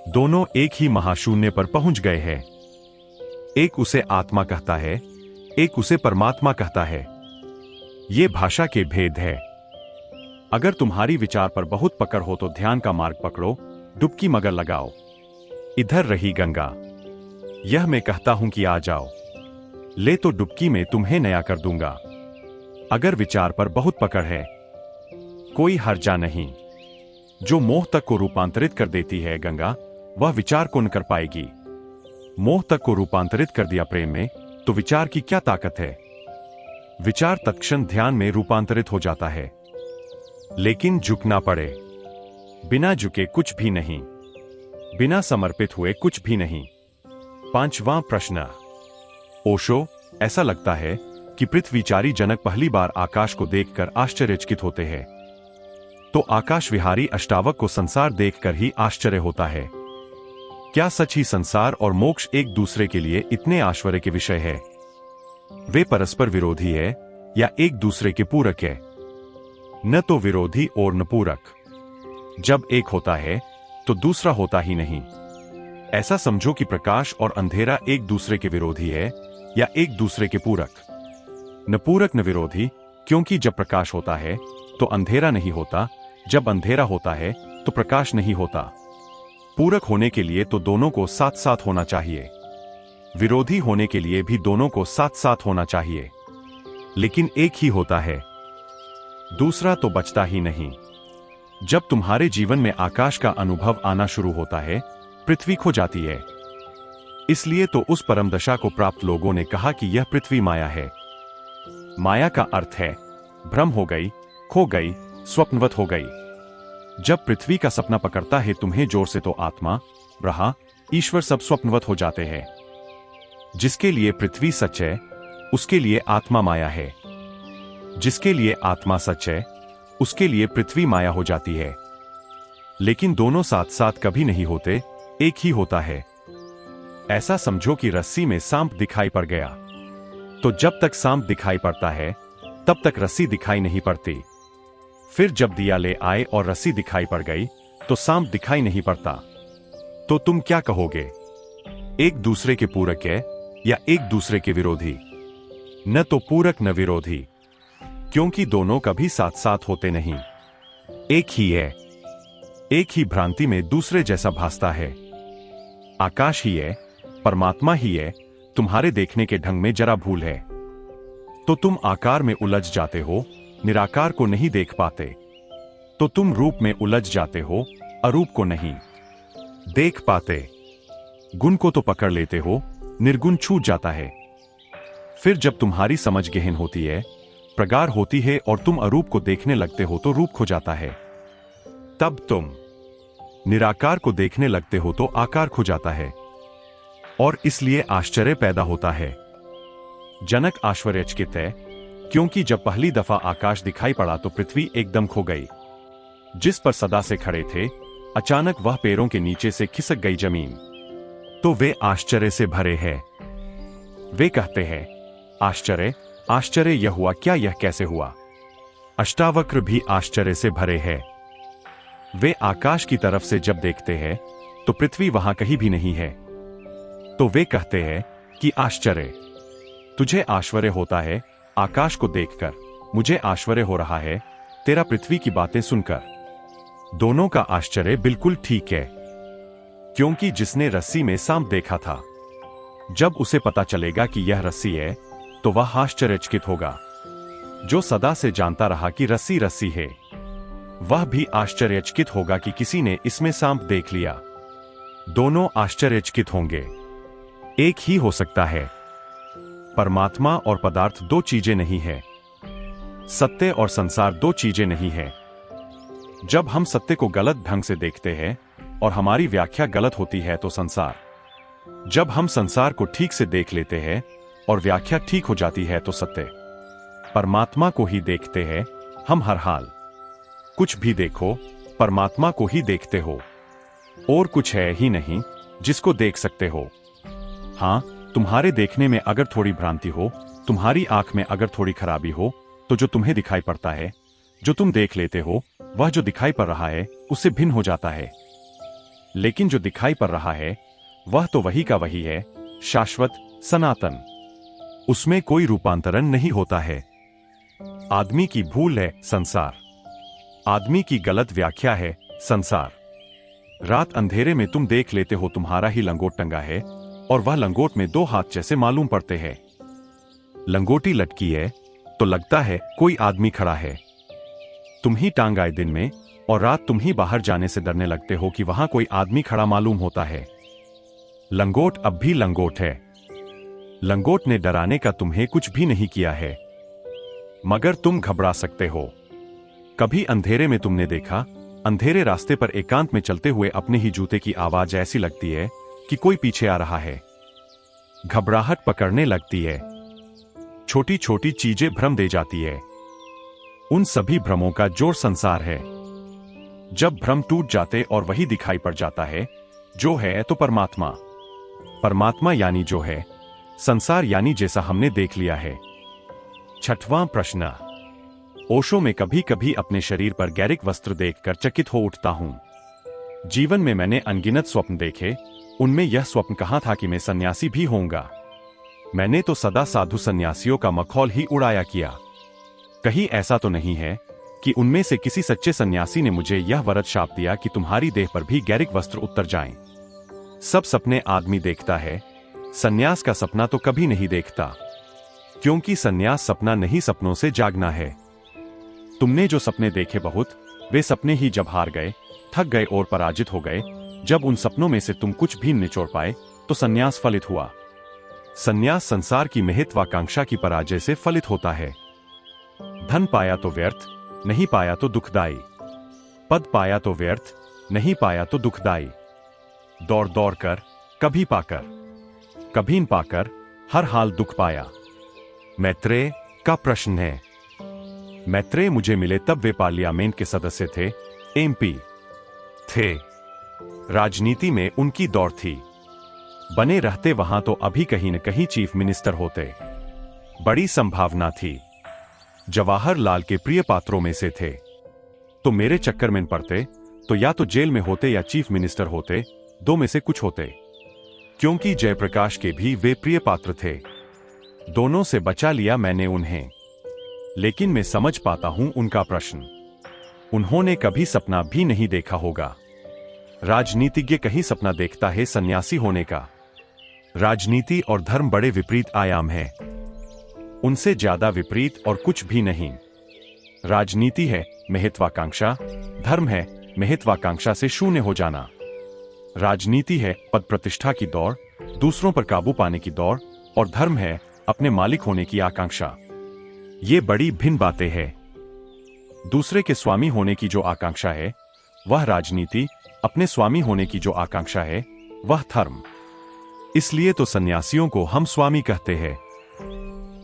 दोनों एक ही महाशून्य पर पहुंच गए हैं। एक उसे आत्मा कहता है, एक उसे परमात्मा कहता है। ये भाषा के भेद है। अगर तुम्हारी विचार पर बहुत पकड़ हो तो ध्यान का मार्ग पकड़ो, डुबकी मगर लगाओ। इधर रही गंगा, यह मैं कहता हूं कि आ जाओ, ले तो डुबकी में तुम्हें नया कर दूंगा। अगर विचार पर बहुत पकड़ है, कोई हर्जा नहीं। जो मोह तक को रूपांतरित कर देती है गंगा, वह विचार को न कर पाएगी। मोह तक को रूपांतरित कर दिया प्रेम में, तो विचार की क्या ताकत है। विचार तत्क्षण ध्यान में रूपांतरित हो जाता है। लेकिन झुकना पड़े। बिना झुके कुछ भी नहीं, बिना समर्पित हुए कुछ भी नहीं। 5वां प्रश्न। ओशो, ऐसा लगता है कि पृथ्वीचारी जनक पहली बार आकाश को देखकर आश्चर्यचकित होते हैं, तो आकाश विहारी अष्टावक को संसार देखकर ही आश्चर्य होता है। क्या सच ही संसार और मोक्ष एक दूसरे के लिए इतने आश्चर्य के विषय है? वे परस्पर विरोधी है या एक दूसरे के पूरक है? न तो विरोधी और न पूरक। जब एक होता है तो दूसरा होता ही नहीं। ऐसा समझो कि प्रकाश और अंधेरा एक दूसरे के विरोधी है या एक दूसरे के पूरक। न पूरक न विरोधी, क्योंकि जब प्रकाश होता है तो अंधेरा नहीं होता, जब अंधेरा होता है तो प्रकाश नहीं होता। पूरक होने के लिए तो दोनों को साथ साथ होना चाहिए, विरोधी होने के लिए भी दोनों को साथ साथ होना चाहिए। लेकिन एक ही होता है, दूसरा तो बचता ही नहीं। जब तुम्हारे जीवन में आकाश का अनुभव आना शुरू होता है, पृथ्वी खो जाती है। इसलिए तो उस परम दशा को प्राप्त लोगों ने कहा कि यह पृथ्वी माया है। माया का अर्थ है भ्रम हो गई, खो गई, स्वप्नवत हो गई। जब पृथ्वी का सपना पकड़ता है तुम्हें जोर से, तो आत्मा, ब्रह्मा, ईश्वर सब स्वप्नवत हो जाते हैं। जिसके लिए पृथ्वी सच है, उसके लिए आत्मा माया है। जिसके लिए आत्मा सच है, उसके लिए पृथ्वी माया हो जाती है। लेकिन दोनों साथ साथ कभी नहीं होते, एक ही होता है। ऐसा समझो कि रस्सी में सांप दिखाई पड़ गया, तो जब तक सांप दिखाई पड़ता है तब तक रस्सी दिखाई नहीं पड़ती। फिर जब दिया ले आए और रस्सी दिखाई पड़ गई तो सांप दिखाई नहीं पड़ता। तो तुम क्या कहोगे? एक दूसरे के पूरक है या एक दूसरे के विरोधी? न तो पूरक न विरोधी, क्योंकि दोनों कभी साथ साथ होते नहीं। एक ही है, एक ही भ्रांति में दूसरे जैसा भासता है। आकाश ही है, परमात्मा ही है, तुम्हारे देखने के ढंग में जरा भूल है तो तुम आकार में उलझ जाते हो, निराकार को नहीं देख पाते। तो तुम रूप में उलझ जाते हो, अरूप को नहीं देख पाते। गुण को तो पकड़ लेते हो, निर्गुण छूट जाता है। फिर जब तुम्हारी समझ गहन होती है, प्रगाढ़ होती है और तुम अरूप को देखने लगते हो तो रूप खो जाता है। तब तुम निराकार को देखने लगते हो तो आकार खो जाता है और इसलिए आश्चर्य पैदा होता है। जनक आश्चर्यचकित है, क्योंकि जब पहली दफा आकाश दिखाई पड़ा तो पृथ्वी एकदम खो गई। जिस पर सदा से खड़े थे, अचानक वह पैरों के नीचे से खिसक गई जमीन। तो वे आश्चर्य से भरे हैं। वे कहते हैं, आश्चर्य आश्चर्य, यह हुआ क्या, यह कैसे हुआ? अष्टावक्र भी आश्चर्य से भरे हैं। वे आकाश की तरफ से जब देखते हैं तो पृथ्वी वहां कहीं भी नहीं है। तो वे कहते हैं कि आश्चर्य, तुझे आश्चर्य होता है आकाश को देखकर, मुझे आश्चर्य हो रहा है तेरा पृथ्वी की बातें सुनकर। दोनों का आश्चर्य बिल्कुल ठीक है, क्योंकि जिसने रस्सी में सांप देखा था, जब उसे पता चलेगा कि यह रस्सी है तो वह आश्चर्यचकित होगा। जो सदा से जानता रहा कि रस्सी रस्सी है, वह भी आश्चर्यचकित होगा कि किसी ने इसमें सांप देख लिया। दोनों आश्चर्यचकित होंगे। एक ही हो सकता है। परमात्मा और पदार्थ दो चीजें नहीं है। सत्य और संसार दो चीजें नहीं है। जब हम सत्य को गलत ढंग से देखते हैं और हमारी व्याख्या गलत होती है तो संसार, जब हम संसार को ठीक से देख लेते हैं और व्याख्या ठीक हो जाती है तो सत्य, परमात्मा को ही देखते हैं हम हर हाल। कुछ भी देखो, परमात्मा को ही देखते हो, और कुछ है ही नहीं जिसको देख सकते हो। हां, तुम्हारे देखने में अगर थोड़ी भ्रांति हो, तुम्हारी आंख में अगर थोड़ी खराबी हो, तो जो तुम्हें दिखाई पड़ता है, जो तुम देख लेते हो, वह जो दिखाई पड़ रहा है उससे भिन्न हो जाता है। लेकिन जो दिखाई पड़ रहा है वह तो वही का वही है, शाश्वत, सनातन। उसमें कोई रूपांतरण नहीं होता है। आदमी की भूल है संसार, आदमी की गलत व्याख्या है संसार। रात अंधेरे में तुम देख लेते हो तुम्हारा ही लंगोट टंगा है और वह लंगोट में दो हाथ जैसे मालूम पड़ते हैं। लंगोटी लटकी है तो लगता है कोई आदमी खड़ा है। तुम ही टांग आए दिन में और रात तुम ही बाहर जाने से डरने लगते हो कि वहां कोई आदमी खड़ा मालूम होता है। लंगोट अब भी लंगोट है। लंगोट ने डराने का तुम्हें कुछ भी नहीं किया है, मगर तुम घबरा सकते हो। कभी अंधेरे में तुमने देखा, अंधेरे रास्ते पर एकांत में चलते हुए अपने ही जूते की आवाज ऐसी लगती है कि कोई पीछे आ रहा है। घबराहट पकड़ने लगती है। छोटी छोटी चीजें भ्रम दे जाती है। उन सभी भ्रमों का जोड़ संसार है। जब भ्रम टूट जाते और वही दिखाई पड़ जाता है जो है तो परमात्मा। परमात्मा यानी जो है, संसार यानी जैसा हमने देख लिया है। छठवां प्रश्न। ओशो में कभी कभी अपने शरीर पर गैरिक वस्त्र देखकर चकित हो उठता हूं। जीवन में मैंने अनगिनत स्वप्न देखे, उनमें यह स्वप्न कहा था कि मैं सन्यासी भी होऊंगा। मैंने तो सदा साधु सन्यासियों का मखौल ही उड़ाया किया। कहीं ऐसा तो नहीं है कि उनमें से किसी सच्चे सन्यासी ने मुझे यह वरद शाप दिया कि तुम्हारी देह पर भी गैरिक वस्त्र उतर जाएं। सब सपने आदमी देखता है, सन्यास का सपना तो कभी नहीं देखता, क्योंकि सन्यास सपना नहीं, सपनों से जागना है। तुमने जो सपने देखे बहुत, वे सपने ही जब हार गए, थक गए और पराजित हो गए, जब उन सपनों में से तुम कुछ भी निचोड़ पाए तो सन्यास फलित हुआ। सन्यास संसार की महत्वाकांक्षा की पराजय से फलित होता है। धन पाया तो व्यर्थ, नहीं पाया तो दुखदाई। पद पाया तो व्यर्थ, नहीं पाया तो दुखदाई। दौड़ दौड़ कर, कभी पाकर, कभी न पाकर, हर हाल दुख पाया। मैत्रेय का प्रश्न है। मैत्रेय मुझे मिले तब वे पार्लियामेंट के सदस्य थे, एमपी थे। राजनीति में उनकी दौड़ थी। बने रहते वहां तो अभी कहीं न कहीं चीफ मिनिस्टर होते। बड़ी संभावना थी। जवाहरलाल के प्रिय पात्रों में से थे। तो मेरे चक्कर में पड़ते तो या तो जेल में होते या चीफ मिनिस्टर होते, दो में से कुछ होते। क्योंकि जयप्रकाश के भी वे प्रिय पात्र थे। दोनों से बचा लिया मैंने उन्हें। लेकिन मैं समझ पाता हूं उनका प्रश्न। उन्होंने कभी सपना भी नहीं देखा होगा। राजनीतिज्ञ कहीं सपना देखता है सन्यासी होने का। राजनीति और धर्म बड़े विपरीत आयाम है। उनसे ज्यादा विपरीत और कुछ भी नहीं। राजनीति है महत्वाकांक्षा, धर्म है महत्वाकांक्षा से शून्य हो जाना। राजनीति है पद प्रतिष्ठा की दौड़, दूसरों पर काबू पाने की दौड़, और धर्म है अपने मालिक होने की आकांक्षा। ये बड़ी भिन्न बातें हैं। दूसरे के स्वामी होने की जो आकांक्षा है वह राजनीति, अपने स्वामी होने की जो आकांक्षा है वह धर्म। इसलिए तो सन्यासियों को हम स्वामी कहते हैं।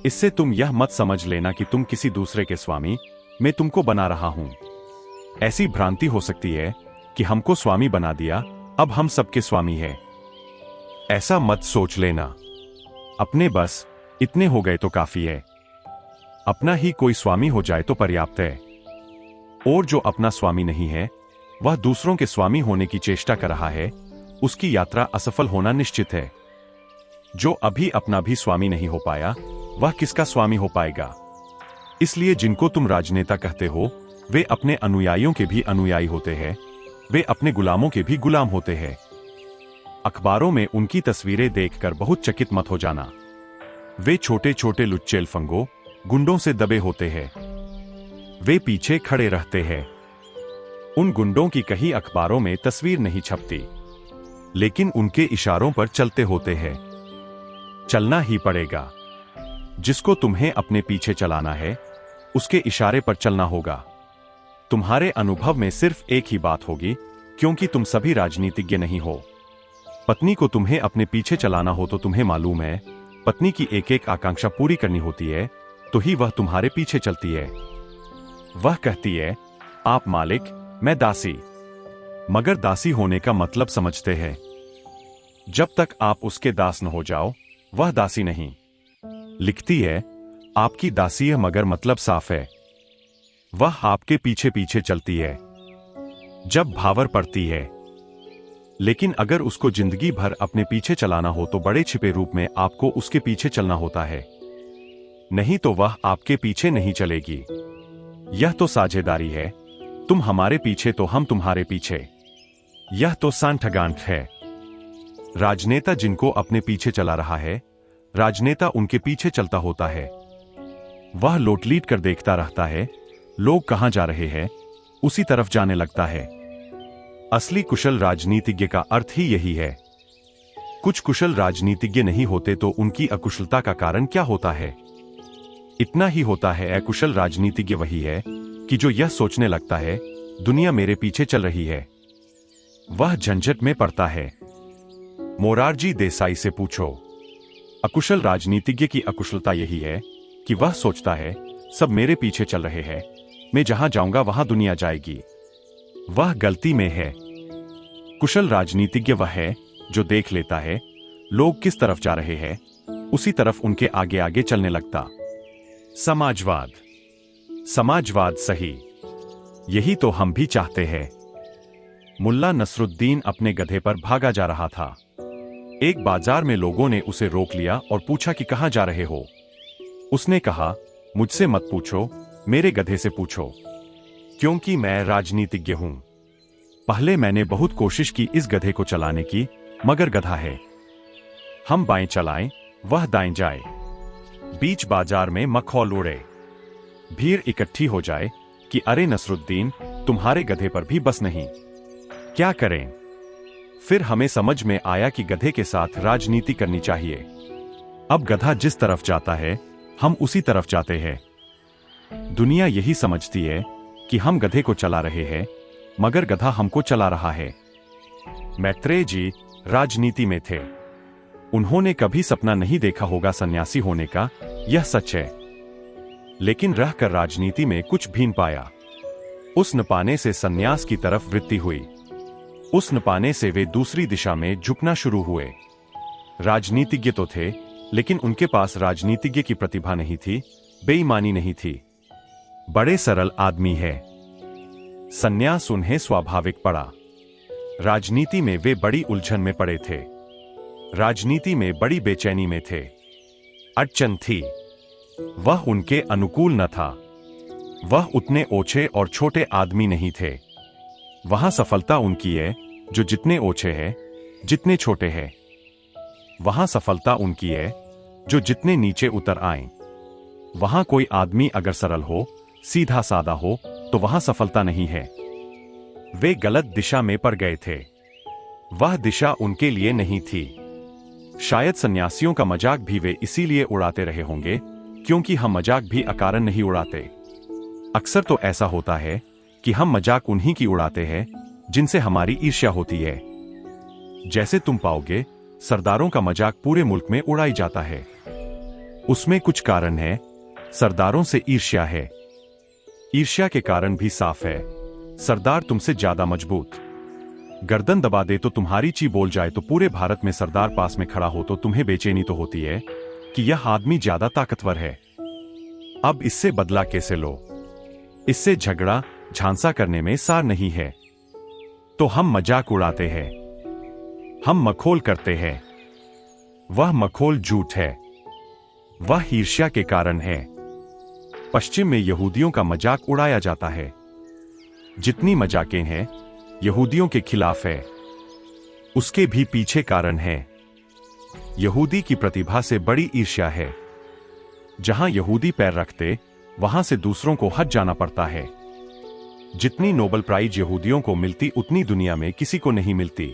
इससे तुम यह मत समझ लेना कि तुम किसी दूसरे के स्वामी, मैं तुमको बना रहा हूं। ऐसी भ्रांति हो सकती है कि हमको स्वामी बना दिया, अब हम सबके स्वामी हैं। ऐसा मत सोच लेना। अपने बस इतने हो गए तो काफी है। अपना ही कोई स्वामी हो जाए तो पर्याप्त है। और जो अपना स्वामी नहीं है वह दूसरों के स्वामी होने की चेष्टा कर रहा है, उसकी यात्रा असफल होना निश्चित है। जो अभी अपना भी स्वामी नहीं हो पाया वह किसका स्वामी हो पाएगा। इसलिए जिनको तुम राजनेता कहते हो वे अपने अनुयायियों के भी अनुयायी होते हैं, वे अपने गुलामों के भी गुलाम होते हैं। अखबारों में उनकी तस्वीरें देखकर बहुत चकित मत हो जाना। वे छोटे छोटे लुच्चे लफंगों, गुंडों से दबे होते हैं। वे पीछे खड़े रहते हैं। उन गुंडों की कहीं अखबारों में तस्वीर नहीं छपती, लेकिन उनके इशारों पर चलते होते हैं। चलना ही पड़ेगा। जिसको तुम्हें अपने पीछे चलाना है उसके इशारे पर चलना होगा। तुम्हारे अनुभव में सिर्फ एक ही बात होगी, क्योंकि तुम सभी राजनीतिज्ञ नहीं हो। पत्नी को तुम्हें अपने पीछे चलाना हो तो तुम्हें मालूम है पत्नी की एक एक आकांक्षा पूरी करनी होती है, तो ही वह तुम्हारे पीछे चलती है। वह कहती है आप मालिक, मैं दासी। मगर दासी होने का मतलब समझते हैं। जब तक आप उसके दास न हो जाओ वह दासी नहीं। लिखती है आपकी दासी है, मगर मतलब साफ है, वह आपके पीछे पीछे चलती है जब भावर पड़ती है। लेकिन अगर उसको जिंदगी भर अपने पीछे चलाना हो तो बड़े छिपे रूप में आपको उसके पीछे चलना होता है, नहीं तो वह आपके पीछे नहीं चलेगी। यह तो साझेदारी है, तुम हमारे पीछे तो हम तुम्हारे पीछे। यह तो सांठगांठ है। राजनेता जिनको अपने पीछे चला रहा है, राजनेता उनके पीछे चलता होता है। वह लोटलीट कर देखता रहता है, लोग कहां जा रहे हैं उसी तरफ जाने लगता है। असली कुशल राजनीतिज्ञ का अर्थ ही यही है। कुछ कुशल राजनीतिज्ञ नहीं होते तो उनकी अकुशलता का कारण क्या होता है? इतना ही होता है, अकुशल राजनीतिज्ञ वही है कि जो यह सोचने लगता है दुनिया मेरे पीछे चल रही है। वह झंझट में पड़ता है। मोरारजी देसाई से पूछो। अकुशल राजनीतिज्ञ की अकुशलता यही है कि वह सोचता है सब मेरे पीछे चल रहे हैं, मैं जहां जाऊंगा वहां दुनिया जाएगी। वह गलती में है। कुशल राजनीतिज्ञ वह है जो देख लेता है लोग किस तरफ जा रहे हैं, उसी तरफ उनके आगे आगे चलने लगता। समाजवाद, समाजवाद सही, यही तो हम भी चाहते हैं। मुल्ला नसरुद्दीन अपने गधे पर भागा जा रहा था। एक बाजार में लोगों ने उसे रोक लिया और पूछा कि कहां जा रहे हो। उसने कहा मुझसे मत पूछो, मेरे गधे से पूछो, क्योंकि मैं राजनीतिज्ञ हूं। पहले मैंने बहुत कोशिश की इस गधे को चलाने की, मगर गधा है। हम बाएं चलाएं, वह दाएं जाए। बीच बाजार में मखौल उड़े। भीड़ इकट्ठी हो जाए कि अरे नसरुद्दीन, तुम्हारे गधे पर भी बस नहीं, क्या करें? फिर हमें समझ में आया कि गधे के साथ राजनीति करनी चाहिए। अब गधा जिस तरफ जाता है हम उसी तरफ जाते हैं। दुनिया यही समझती है कि हम गधे को चला रहे हैं, मगर गधा हमको चला रहा है। मैत्रेय जी राजनीति में थे। उन्होंने कभी सपना नहीं देखा होगा सन्यासी होने का, यह सच है। लेकिन रहकर राजनीति में कुछ भी न पाया। उस न पाने से सन्यास की तरफ वृत्ति हुई। उस न पाने से वे दूसरी दिशा में झुकना शुरू हुए। राजनीतिज्ञ तो थे, लेकिन उनके पास राजनीतिज्ञ की प्रतिभा नहीं थी, बेईमानी नहीं थी। बड़े सरल आदमी है। संन्यास उन्हें स्वाभाविक पड़ा। राजनीति में वे बड़ी उलझन में पड़े थे। राजनीति में बड़ी बेचैनी में थे। अड़चन थी। वह उनके अनुकूल न था। वह उतने ओछे और छोटे आदमी नहीं थे। वहां सफलता उनकी है जो जितने ओछे है, जितने छोटे हैं। वहां सफलता उनकी है जो जितने नीचे उतर आए। वहां कोई आदमी अगर सरल हो, सीधा सादा हो, तो वहां सफलता नहीं है। वे गलत दिशा में पड़ गए थे। वह दिशा उनके लिए नहीं थी। शायद सन्यासियों का मजाक भी वे इसीलिए उड़ाते रहे होंगे क्योंकि हम मजाक भी अकारण नहीं उड़ाते। अक्सर तो ऐसा होता है कि हम मजाक उन्हीं की उड़ाते हैं जिनसे हमारी ईर्ष्या होती है। जैसे तुम पाओगे, सरदारों का मजाक पूरे मुल्क में उड़ाई जाता है। उसमें कुछ कारण है। सरदारों से ईर्ष्या है। ईर्ष्या के कारण भी साफ है। सरदार तुमसे ज्यादा मजबूत। गर्दन दबा दे तो तुम्हारी ची बोल जाए तो पूरे भारत में सरदार पास में खड़ा हो तो तुम्हें बेचैनी तो होती है कि यह आदमी ज्यादा ताकतवर है। अब इससे बदला कैसे लो? इससे झगड़ा झांसा करने में सार नहीं है। तो हम मजाक उड़ाते हैं। हम मखौल करते हैं। वह मखौल झूठ है। वह ईर्ष्या के कारण है। पश्चिम में यहूदियों का मजाक उड़ाया जाता है। जितनी मजाकें हैं यहूदियों के खिलाफ है। उसके भी पीछे कारण है। यहूदी की प्रतिभा से बड़ी ईर्ष्या है। जहां यहूदी पैर रखते वहां से दूसरों को हट जाना पड़ता है। जितनी नोबेल प्राइज यहूदियों को मिलती उतनी दुनिया में किसी को नहीं मिलती।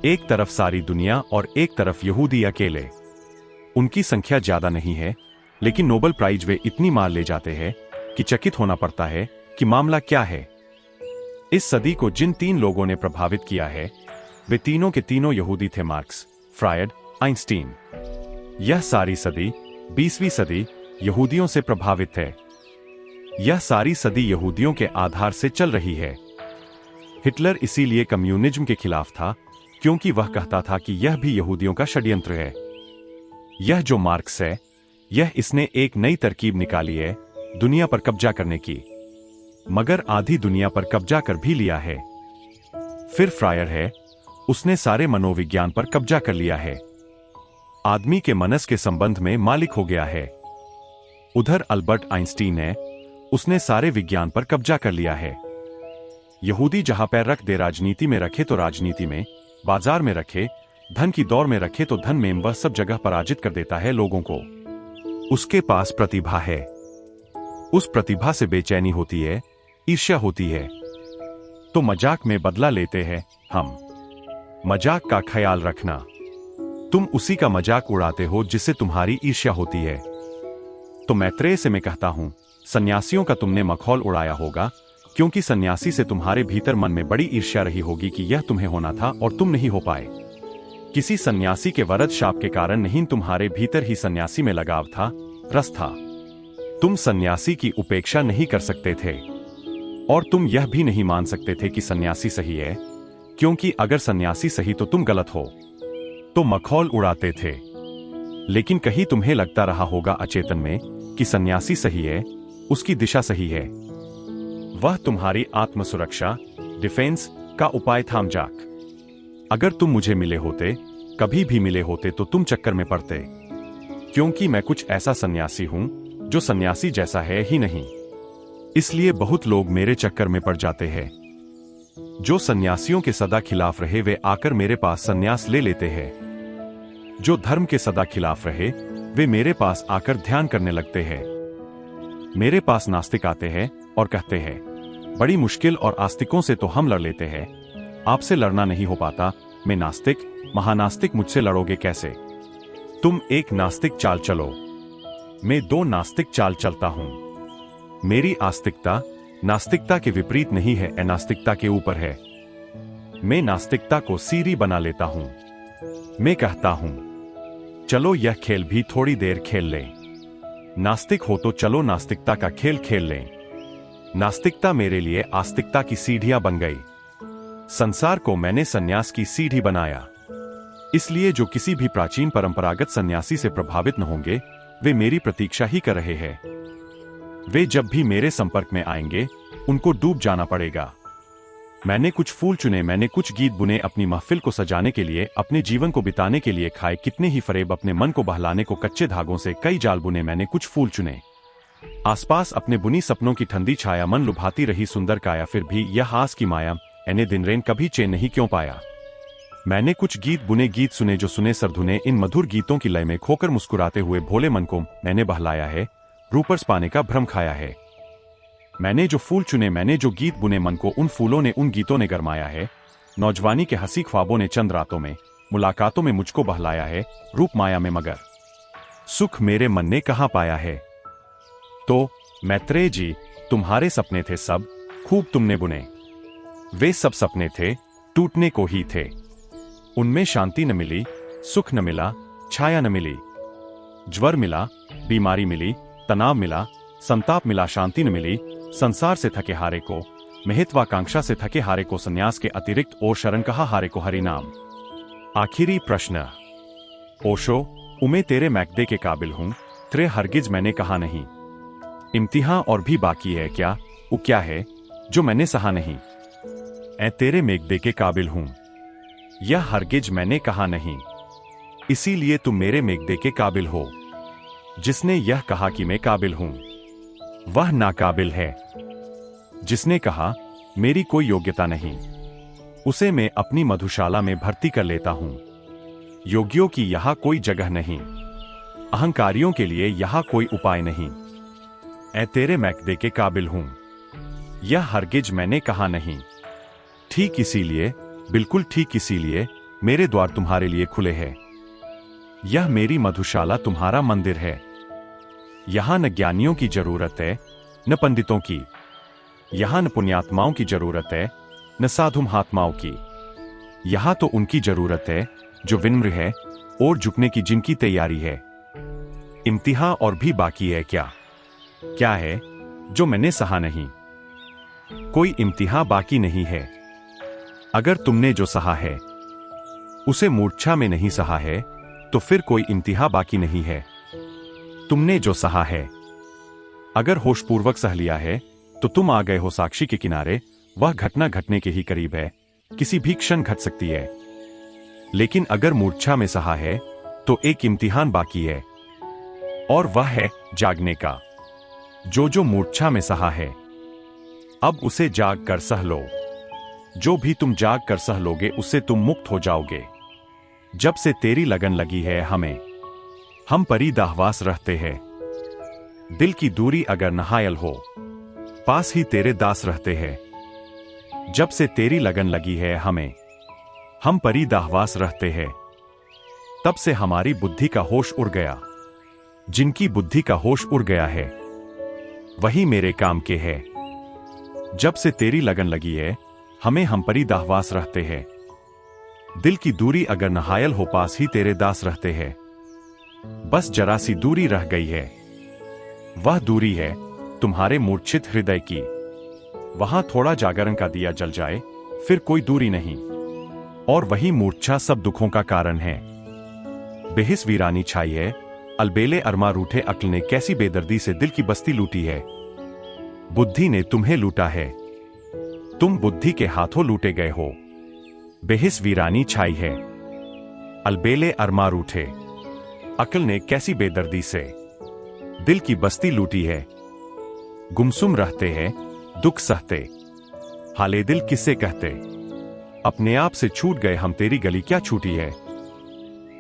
एक तरफ सारी दुनिया और एक तरफ यहूदी अकेले। उनकी संख्या ज्यादा नहीं है, लेकिन नोबेल प्राइज वे इतनी मार ले जाते हैं कि चकित होना पड़ता है कि मामला क्या है। इस सदी को जिन 3 लोगों ने प्रभावित किया है, वे तीनों के तीनों यहूदी थे, मार्क्स, फ्रायड, आइंस्टीन। यह सारी सदी, 20वीं सदी, यहूदियों से प्रभावित है। यह सारी सदी यहूदियों के आधार से चल रही है। हिटलर इसीलिए कम्युनिज्म के खिलाफ था क्योंकि वह कहता था कि यह भी यहूदियों का षड्यंत्र है। यह जो मार्क्स है, यह इसने एक नई तरकीब निकाली है दुनिया पर कब्जा करने की, मगर आधी दुनिया पर कब्जा कर भी लिया है। फिर फ्रायर है, उसने सारे मनोविज्ञान पर कब्जा कर लिया है। आदमी के मनस के संबंध में मालिक हो गया है। उधर अल्बर्ट आइंस्टीन है, उसने सारे विज्ञान पर कब्जा कर लिया है। यहूदी जहां पैर रख दे, राजनीति में रखे तो राजनीति में, बाजार में रखे, धन की दौड़ में रखे तो धन में, वह सब जगह पराजित कर देता है लोगों को। उसके पास प्रतिभा है। उस प्रतिभा से बेचैनी होती है, ईर्ष्या होती है। तो मजाक में बदला लेते हैं हम। मजाक का ख्याल रखना। तुम उसी का मजाक उड़ाते हो जिससे तुम्हारी ईर्ष्या होती है। तो मैत्रेय से मैं कहता हूं, सन्यासियों का तुमने मखौल उड़ाया होगा क्योंकि सन्यासी से तुम्हारे भीतर मन में बड़ी ईर्ष्या रही होगी कि यह तुम्हें होना था और तुम नहीं हो पाए। किसी सन्यासी के वरद शाप के कारण नहीं, तुम्हारे भीतर ही सन्यासी में लगाव था, रस था। तुम सन्यासी की उपेक्षा नहीं कर सकते थे और तुम यह भी नहीं मान सकते थे कि सन्यासी सही है, क्योंकि अगर सन्यासी सही तो तुम गलत हो। तो मखौल उड़ाते थे। लेकिन कहीं तुम्हें लगता रहा होगा अचेतन में कि सन्यासी सही है, उसकी दिशा सही है। वह तुम्हारी आत्मसुरक्षा, डिफेंस का उपाय था मजाक। अगर तुम मुझे मिले होते, कभी भी मिले होते, तो तुम चक्कर में पड़ते, क्योंकि मैं कुछ ऐसा सन्यासी हूं जो सन्यासी जैसा है ही नहीं। इसलिए बहुत लोग मेरे चक्कर में पड़ जाते हैं। जो सन्यासियों के सदा खिलाफ रहे वे आकर मेरे पास सन्यास ले लेते हैं। जो धर्म के सदा खिलाफ रहे वे मेरे पास आकर ध्यान करने लगते हैं। मेरे पास नास्तिक आते हैं और कहते हैं, बड़ी मुश्किल और आस्तिकों से तो हम लड़ लेते हैं, आपसे लड़ना नहीं हो पाता। मैं नास्तिक, महानास्तिक, मुझसे लड़ोगे कैसे? तुम एक नास्तिक चाल चलो, मैं 2 नास्तिक चाल चलता हूं। मेरी आस्तिकता नास्तिकता के विपरीत नहीं है, अनास्तिकता के ऊपर है। मैं नास्तिकता को सीरी बना लेता हूं। मैं कहता हूं, चलो यह खेल भी थोड़ी देर खेल लें। नास्तिक हो तो चलो नास्तिकता का खेल खेल लें। नास्तिकता मेरे लिए आस्तिकता की सीढ़ियां बन गई। संसार को मैंने सन्यास की सीढ़ी बनाया। इसलिए जो किसी भी प्राचीन परंपरागत सन्यासी से प्रभावित न होंगे, वे मेरी प्रतीक्षा ही कर रहे हैं। वे जब भी मेरे संपर्क में आएंगे उनको डूब जाना पड़ेगा। मैंने कुछ फूल चुने, मैंने कुछ गीत बुने अपनी महफिल को सजाने के लिए, अपने जीवन को बिताने के लिए खाए कितने ही फरेब, अपने मन को बहलाने को कच्चे धागों से कई जाल बुने, मैंने कुछ फूल चुने। आसपास अपने बुनी सपनों की ठंडी छाया, मन लुभाती रही सुंदर काया, फिर भी यह आस की माया, एने दिन रैन कभी चैन नहीं क्यों पाया। मैंने कुछ गीत बुने, गीत सुने जो सुने सरधुने, इन मधुर गीतों की लय में खोकर मुस्कुराते हुए भोले मन को मैंने बहलाया है, रूपर्स पाने का भ्रम खाया है। मैंने जो फूल चुने, मैंने जो गीत बुने, मन को उन फूलों ने उन गीतों ने गरमाया है। नौजवानी के हंसी ख्वाबों ने चंद रातों में, मुलाकातों में मुझको बहलाया है, रूप माया में मगर सुख मेरे मन ने कहाँ पाया है। तो मैत्रेय जी, तुम्हारे सपने थे सब, खूब तुमने बुने, वे सब सपने थे, टूटने को ही थे। उनमें शांति न मिली, सुख न मिला, छाया न मिली, ज्वर मिला, बीमारी मिली, तनाव मिला, संताप मिला, शांति न मिली। संसार से थके हारे को, महत्वाकांक्षा से थके हारे को, संन्यास के अतिरिक्त और शरण कहा हारे को हरि नाम। आखिरी प्रश्न। ओशो, उमे तेरे मैकदे के काबिल हूं, त्रे हरगिज मैंने कहा नहीं। इम्तिहान और भी बाकी है क्या, वो क्या है जो मैंने सहा नहीं। ऐ तेरे मेघदे के काबिल हूं, यह हरगिज मैंने कहा नहीं। इसीलिए तुम मेरे मेघदे के काबिल हो। जिसने यह कहा कि मैं काबिल हूं, वह नाकाबिल है। जिसने कहा मेरी कोई योग्यता नहीं, उसे मैं अपनी मधुशाला में भर्ती कर लेता हूं। योगियों की यहां कोई जगह नहीं, अहंकारियों के लिए यहां कोई उपाय नहीं। ऐ तेरे मैकदे के काबिल हूं, यह हरगिज मैंने कहा नहीं। ठीक इसीलिए, बिल्कुल ठीक इसीलिए मेरे द्वार तुम्हारे लिए खुले हैं। यह मेरी मधुशाला तुम्हारा मंदिर है। यहां न ज्ञानियों की जरूरत है, न पंडितों की। यहां न पुण्यात्माओं की जरूरत है, न साधु महात्माओं की। यहां तो उनकी जरूरत है जो विनम्र है और झुकने की जिनकी तैयारी है। इम्तिहान और भी बाकी है क्या, क्या है जो मैंने सहा नहीं। कोई इम्तिहान बाकी नहीं है। अगर तुमने जो सहा है उसे मूर्छा में नहीं सहा है, तो फिर कोई इम्तिहान बाकी नहीं है। तुमने जो सहा है अगर होशपूर्वक सह लिया है, तो तुम आ गए हो साक्षी के किनारे। वह घटना घटने के ही करीब है, किसी भी क्षण घट सकती है। लेकिन अगर मूर्छा में सहा है, तो एक इम्तिहान बाकी है, और वह है जागने का। जो मूर्छा में सहा है, अब उसे जाग कर सह लो। जो भी तुम जाग कर सह लोगे, उससे तुम मुक्त हो जाओगे। जब से तेरी लगन लगी है हमें, हम परी दाहवास रहते हैं। दिल की दूरी अगर नहायल हो, पास ही तेरे दास रहते हैं। जब से तेरी लगन लगी है हमें, हम परी दाहवास रहते हैं। तब से हमारी बुद्धि का होश उड़ गया। जिनकी बुद्धि का होश उड़ गया है, वही मेरे काम के है। जब से तेरी लगन लगी है हमें, हम परी दाहवास रहते हैं। दिल की दूरी अगर नहायल हो, पास ही तेरे दास रहते हैं। बस जरा सी दूरी रह गई है, वह दूरी है तुम्हारे मूर्छित हृदय की। वहां थोड़ा जागरण का दिया जल जाए, फिर कोई दूरी नहीं। और वही मूर्छा सब दुखों का कारण है। बेहिस वीरानी छाई है, अलबेले अरमा रूठे। अक्ल ने कैसी बेदर्दी से दिल की बस्ती लूटी है। बुद्धि ने तुम्हें लूटा है, तुम बुद्धि के हाथों लूटे गए हो। बेहिस वीरानी छाई है, अलबेले अरमा रूठे। अक्ल ने कैसी बेदर्दी से दिल की बस्ती लूटी है। गुमसुम रहते हैं, दुख सहते, हाले दिल किससे कहते। अपने आप से छूट गए हम, तेरी गली क्या छूटी है।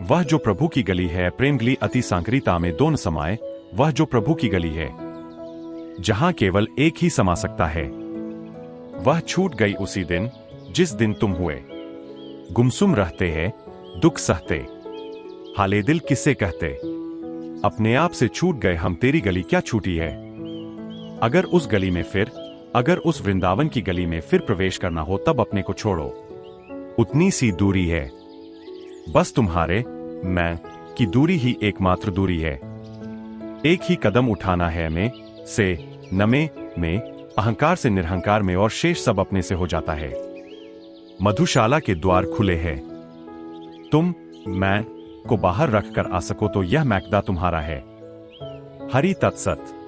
वह जो प्रभु की गली है, प्रेम गली अति सांकरिता में दो न समाए। वह जो प्रभु की गली है, जहां केवल एक ही समा सकता है। वह छूट गई उसी दिन जिस दिन तुम हुए। गुमसुम रहते हैं, दुख सहते, हाले दिल किससे कहते। अपने आप से छूट गए हम, तेरी गली क्या छूटी है। अगर उस गली में फिर, अगर उस वृंदावन की गली में फिर प्रवेश करना हो, तब अपने को छोड़ो। उतनी सी दूरी है, बस तुम्हारे मैं की दूरी ही एकमात्र दूरी है। एक ही कदम उठाना है में से नमे में, अहंकार से निरहंकार में, और शेष सब अपने से हो जाता है। मधुशाला के द्वार खुले हैं। तुम मैं को बाहर रखकर आ सको तो यह मैकदा तुम्हारा है। हरि तत्सत।